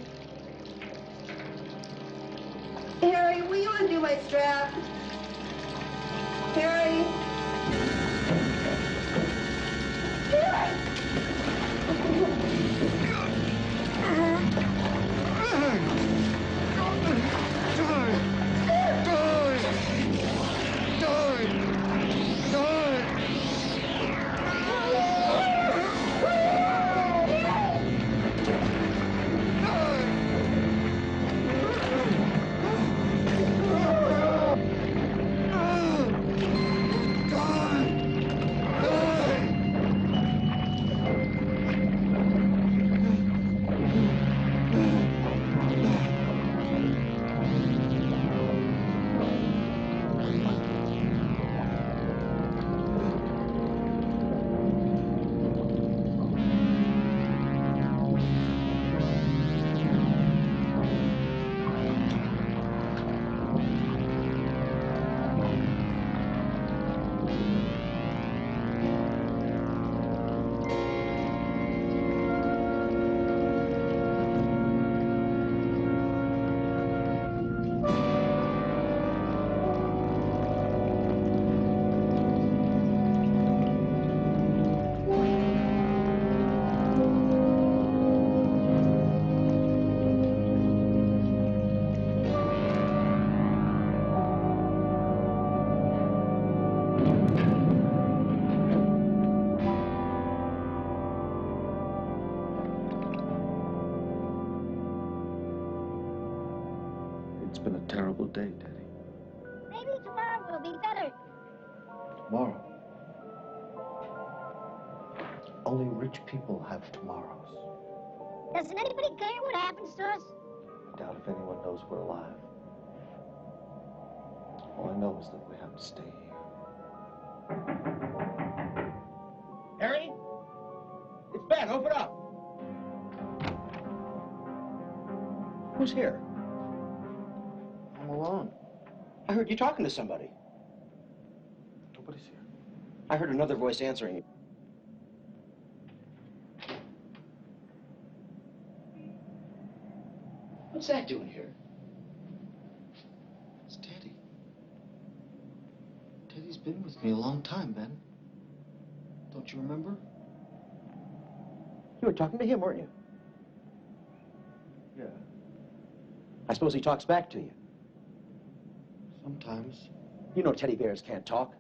[SPEAKER 7] Harry, will you undo my strap? Harry? Harry!
[SPEAKER 18] horrible day, Teddy.
[SPEAKER 13] Maybe tomorrow will be better.
[SPEAKER 18] Tomorrow. Only rich people have tomorrows.
[SPEAKER 13] Doesn't anybody care what happens to us?
[SPEAKER 18] I doubt if anyone knows we're alive. All I know is that we have to stay here.
[SPEAKER 5] Harry? It's Ben. Open up. Who's here?
[SPEAKER 18] I'm alone.
[SPEAKER 5] I heard you talking to somebody.
[SPEAKER 18] Nobody's here.
[SPEAKER 5] I heard another voice answering you. What's that doing here?
[SPEAKER 18] It's Teddy. Teddy's been with me a long time, Ben. Don't you remember?
[SPEAKER 5] You were talking to him, weren't you?
[SPEAKER 18] Yeah.
[SPEAKER 5] I suppose he talks back to you.
[SPEAKER 18] Sometimes.
[SPEAKER 5] You know teddy bears can't talk.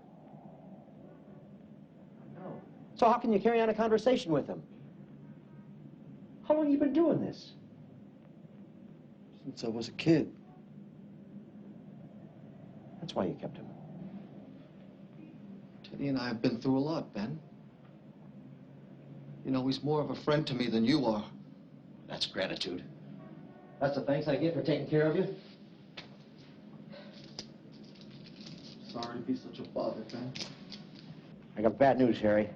[SPEAKER 18] No.
[SPEAKER 5] So how can you carry on a conversation with him? How long have you been doing this?
[SPEAKER 18] Since I was a kid.
[SPEAKER 5] That's why you kept him.
[SPEAKER 18] Teddy and I have been through a lot, Ben. You know, he's more of a friend to me than you are.
[SPEAKER 5] That's gratitude. That's the thanks I get for taking care of you?
[SPEAKER 18] Sorry to be such a bother, Ben.
[SPEAKER 5] I got bad news, Harry.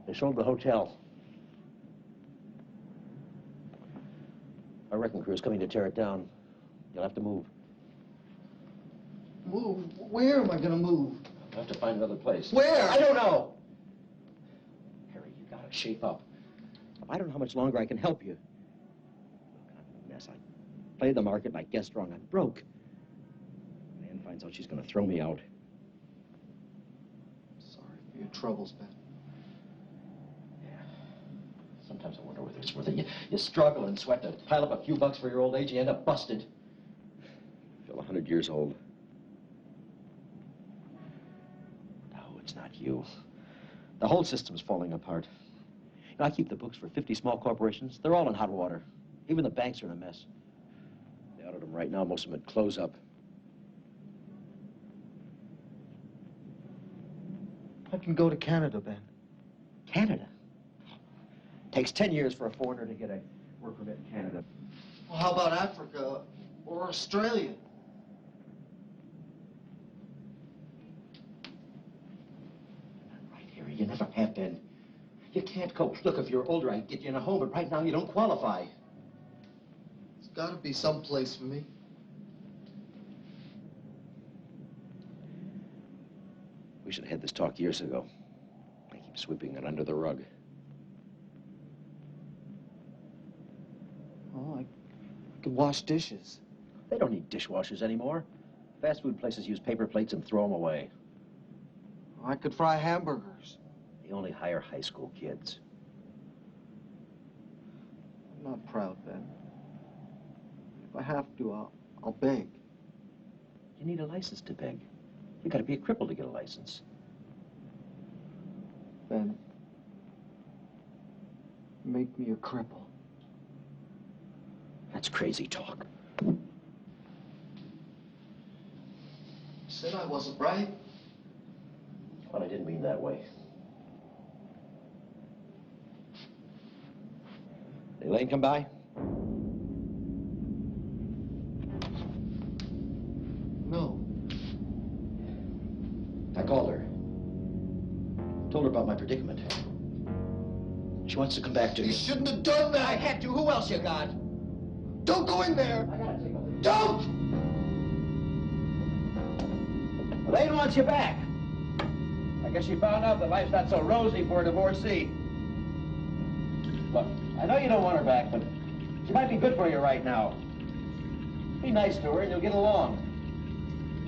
[SPEAKER 5] They sold the hotel. Our wrecking crew is coming to tear it down. You'll have to move.
[SPEAKER 18] Move? Where am I gonna move?
[SPEAKER 5] I'll have to find another place.
[SPEAKER 18] Where?
[SPEAKER 5] I don't know. Harry, you gotta shape up. I don't know how much longer I can help you. Look, I'm in a mess. I played the market and I guessed wrong. I'm broke. Nan finds out she's gonna throw me out.
[SPEAKER 18] Sorry for your troubles, Ben.
[SPEAKER 5] Sometimes I wonder whether it's worth it. You struggle and sweat to pile up a few bucks for your old age, you end up busted. I feel 100 years old. No, it's not you. The whole system's falling apart. You know, I keep the books for 50 small corporations. They're all in hot water. Even the banks are in a mess. They audit them right now, most of them at close up.
[SPEAKER 18] I can go to Canada, Ben.
[SPEAKER 5] Canada? Takes 10 years for a foreigner to get a work permit in Canada.
[SPEAKER 18] Well, how about Africa or Australia?
[SPEAKER 5] Right, Harry, you never have been. You can't cope. Look, if you're older, I'd get you in a home, but right now you don't qualify.
[SPEAKER 18] There's got to be some place for me.
[SPEAKER 5] We should have had this talk years ago. I keep sweeping it under the rug.
[SPEAKER 18] Oh, I could wash dishes.
[SPEAKER 5] They don't need dishwashers anymore. Fast food places use paper plates and throw them away.
[SPEAKER 18] I could fry hamburgers.
[SPEAKER 5] They only hire high school kids.
[SPEAKER 18] I'm not proud, Ben. If I have to, I'll beg.
[SPEAKER 5] You need a license to beg. You gotta be a cripple to get a license.
[SPEAKER 18] Ben, make me a cripple.
[SPEAKER 5] That's crazy talk.
[SPEAKER 18] Said I wasn't right.
[SPEAKER 5] Well, I didn't mean that way. Did Elaine come by?
[SPEAKER 18] No.
[SPEAKER 5] I called her. Told her about my predicament. She wants to come back to you.
[SPEAKER 18] You shouldn't have done that.
[SPEAKER 5] I had to. Who else you got?
[SPEAKER 18] Don't go in there.
[SPEAKER 5] I gotta take a look.
[SPEAKER 18] Don't!
[SPEAKER 5] Elaine wants you back. I guess she found out that life's not so rosy for a divorcee. Look, I know you don't want her back, but she might be good for you right now. Be nice to her and you'll get along.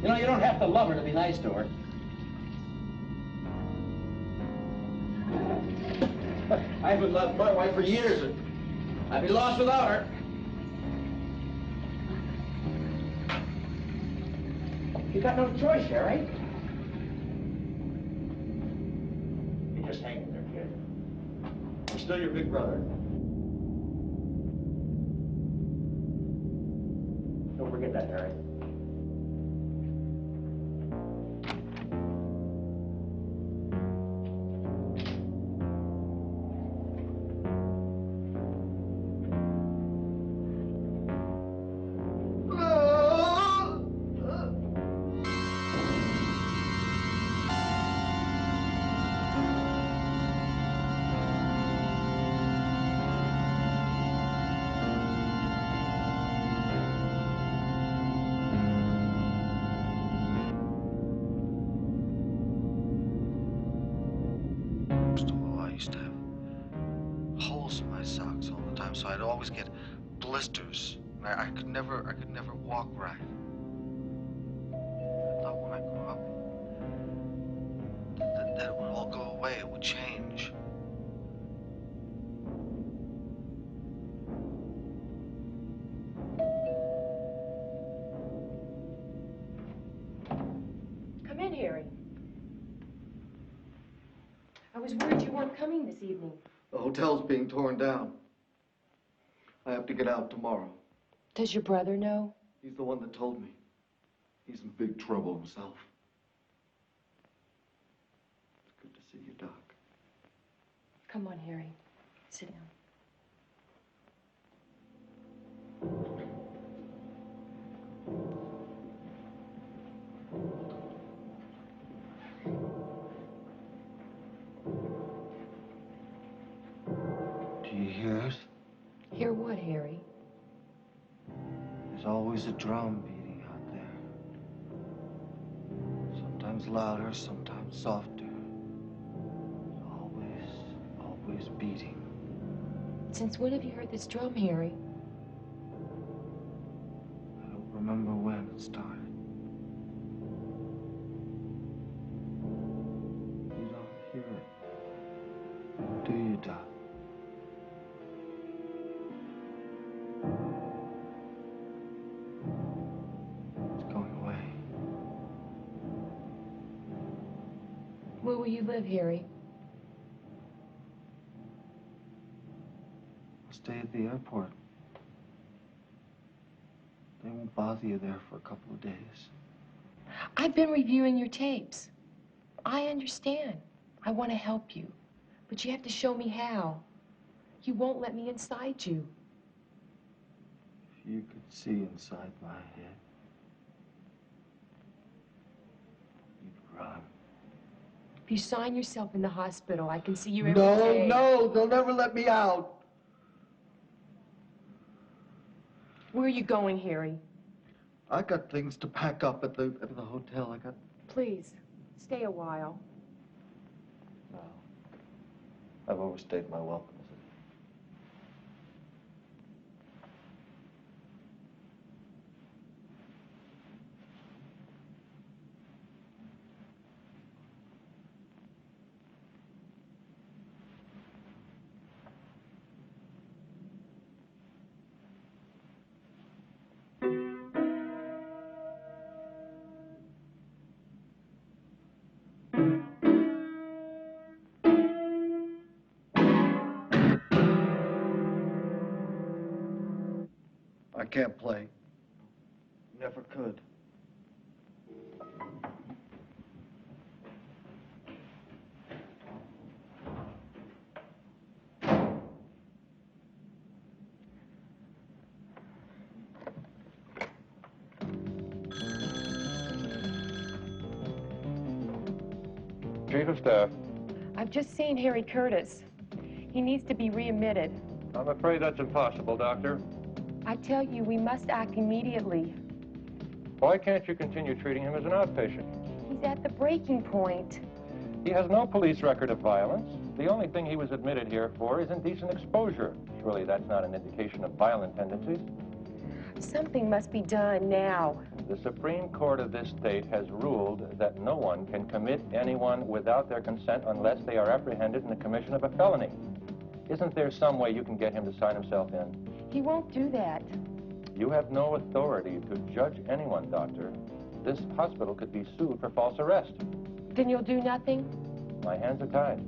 [SPEAKER 5] You know, you don't have to love her to be nice to her. I haven't loved my wife for years, and I'd be lost without her. You got no choice, Harry. You're just hanging there, kid. I'm still your big brother. Don't forget that, Harry.
[SPEAKER 18] I used to have holes in my socks all the time, so I'd always get blisters. I could never walk right. I thought when I grew up that it would all go away, it would change.
[SPEAKER 6] Come in, Harry. I was worried you weren't coming this evening.
[SPEAKER 18] The hotel's being torn down. I have to get out tomorrow.
[SPEAKER 6] Does your brother know?
[SPEAKER 18] He's the one that told me. He's in big trouble himself. It's good to see you, Doc.
[SPEAKER 6] Come on, Harry. Sit down.
[SPEAKER 18] Do you hear it?
[SPEAKER 6] Hear what, Harry?
[SPEAKER 18] There's always a drum beating out there. Sometimes louder, sometimes softer. Always beating.
[SPEAKER 6] Since when have you heard this drum, Harry?
[SPEAKER 18] I don't remember when it started. You don't hear it, do you, Doc? It's going away.
[SPEAKER 6] Where will you live, Harry?
[SPEAKER 18] I'll stay at the airport. They won't bother you there for a couple of days.
[SPEAKER 6] I've been reviewing your tapes. I understand. I want to help you. But you have to show me how. You won't let me inside you.
[SPEAKER 18] If you could see inside my head, you'd run.
[SPEAKER 6] If you sign yourself in the hospital, I can see you every day.
[SPEAKER 18] No, they'll never let me out.
[SPEAKER 6] Where are you going, Harry?
[SPEAKER 18] I got things to pack up at the hotel.
[SPEAKER 6] Please, stay a while.
[SPEAKER 18] No. I've overstayed my welcome. I can't play. Never could.
[SPEAKER 20] Chief of Staff.
[SPEAKER 6] I've just seen Harry Curtis. He needs to be readmitted.
[SPEAKER 20] I'm afraid that's impossible, Doctor.
[SPEAKER 6] I tell you, we must act immediately.
[SPEAKER 20] Why can't you continue treating him as an outpatient?
[SPEAKER 6] He's at the breaking point.
[SPEAKER 20] He has no police record of violence. The only thing he was admitted here for is indecent exposure. Surely that's not an indication of violent tendencies.
[SPEAKER 6] Something must be done now.
[SPEAKER 20] The Supreme Court of this state has ruled that no one can commit anyone without their consent unless they are apprehended in the commission of a felony. Isn't there some way you can get him to sign himself in?
[SPEAKER 6] He won't do that.
[SPEAKER 20] You have no authority to judge anyone, Doctor. This hospital could be sued for false arrest.
[SPEAKER 6] Then you'll do nothing?
[SPEAKER 20] My hands are tied.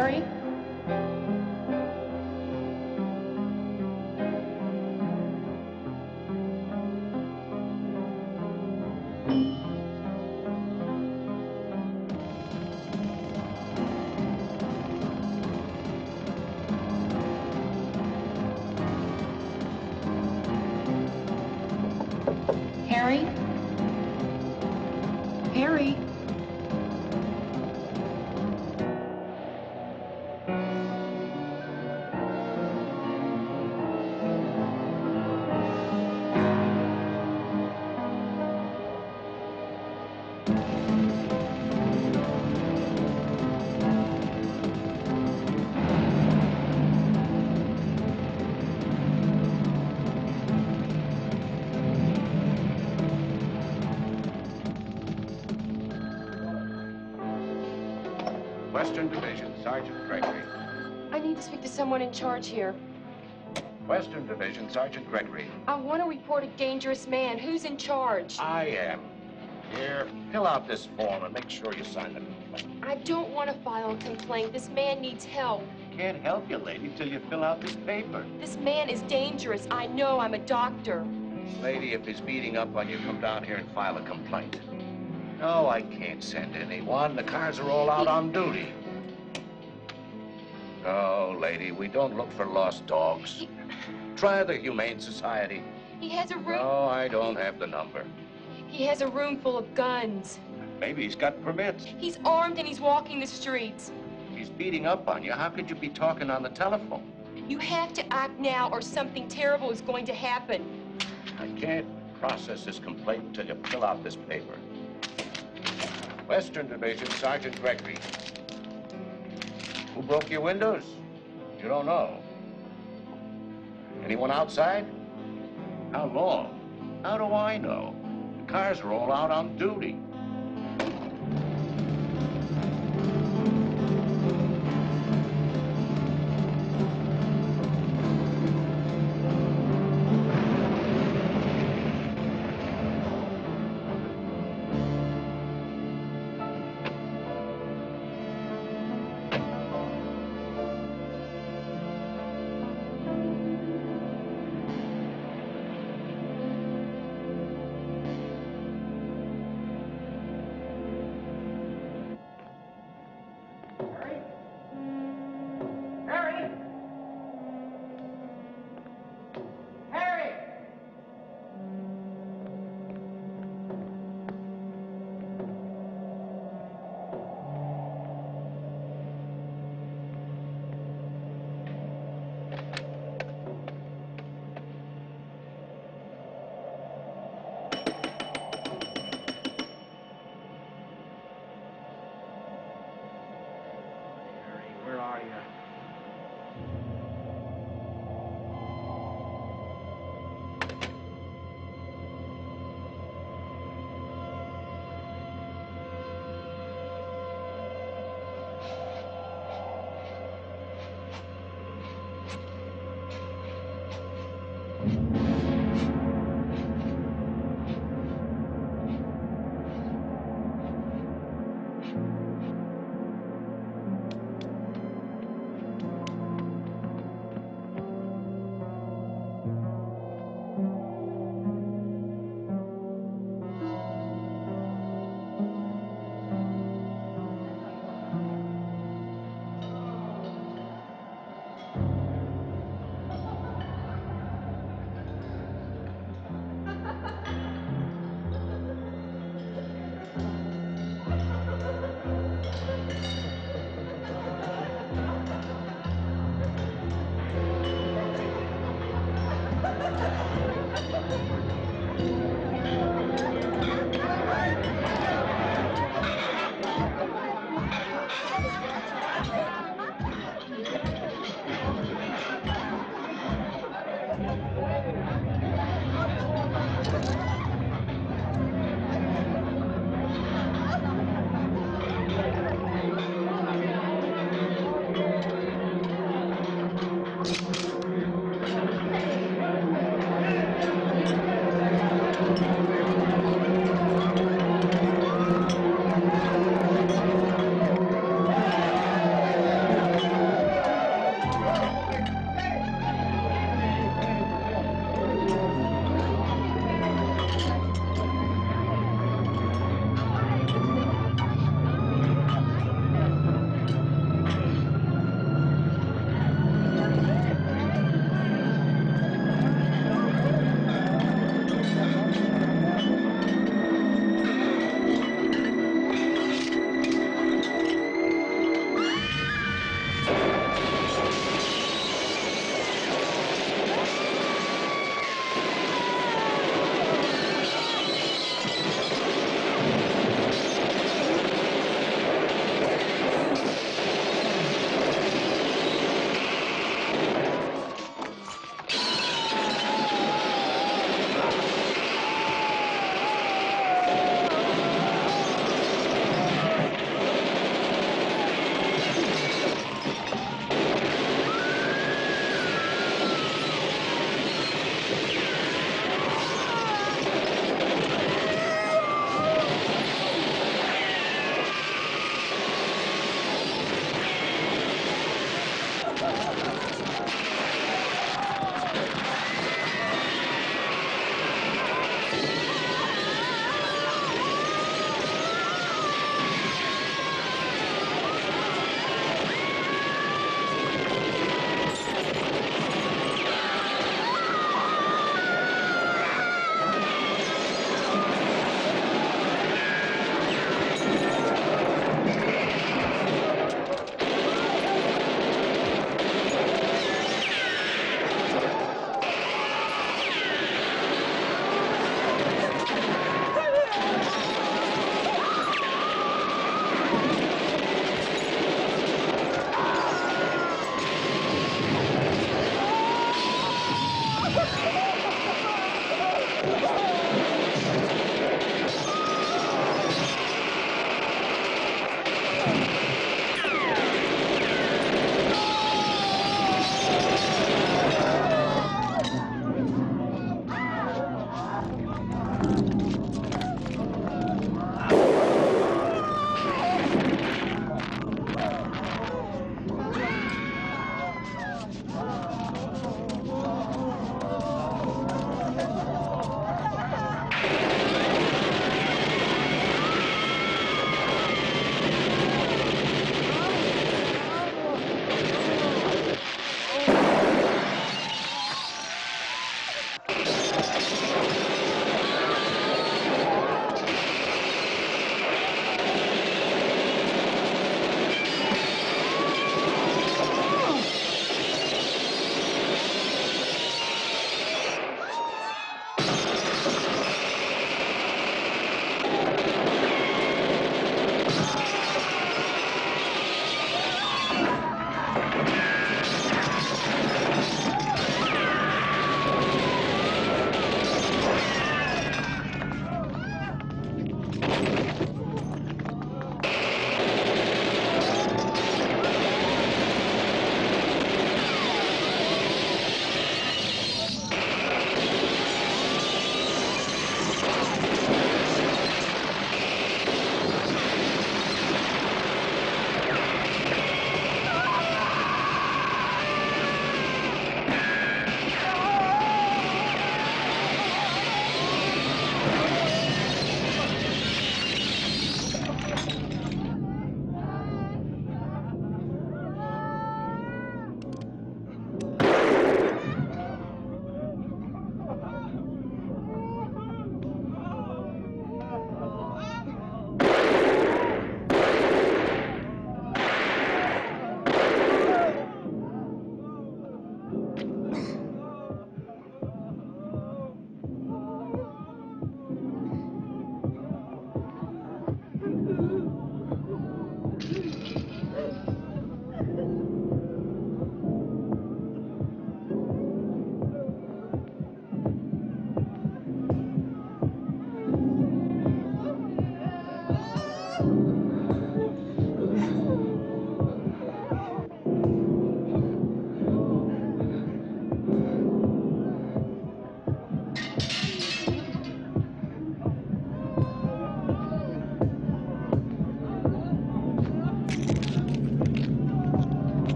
[SPEAKER 6] Harry? Harry? Harry?
[SPEAKER 21] Western Division, Sergeant Gregory.
[SPEAKER 6] I need to speak to someone in charge here.
[SPEAKER 21] Western Division, Sergeant Gregory.
[SPEAKER 6] I want to report a dangerous man. Who's in charge?
[SPEAKER 21] I am. Here, fill out this form and make sure you sign the complaint.
[SPEAKER 6] I don't want to file a complaint. This man needs help.
[SPEAKER 21] Can't help you, lady, till you fill out this paper.
[SPEAKER 6] This man is dangerous. I know. I'm a doctor.
[SPEAKER 21] Lady, if he's beating up on you, come down here and file a complaint. No, I can't send anyone. The cars are all out on duty. No, lady, we don't look for lost dogs. Try the Humane Society.
[SPEAKER 6] He has a room.
[SPEAKER 21] No, I don't have the number.
[SPEAKER 6] He has a room full of guns.
[SPEAKER 21] Maybe he's got permits.
[SPEAKER 6] He's armed and he's walking the streets.
[SPEAKER 21] He's beating up on you. How could you be talking on the telephone?
[SPEAKER 6] You have to act now or something terrible is going to happen.
[SPEAKER 21] I can't process this complaint until you fill out this paper. Western Division, Sergeant Gregory. Who broke your windows? You don't know. Anyone outside? How long? How do I know? The cars are all out on duty.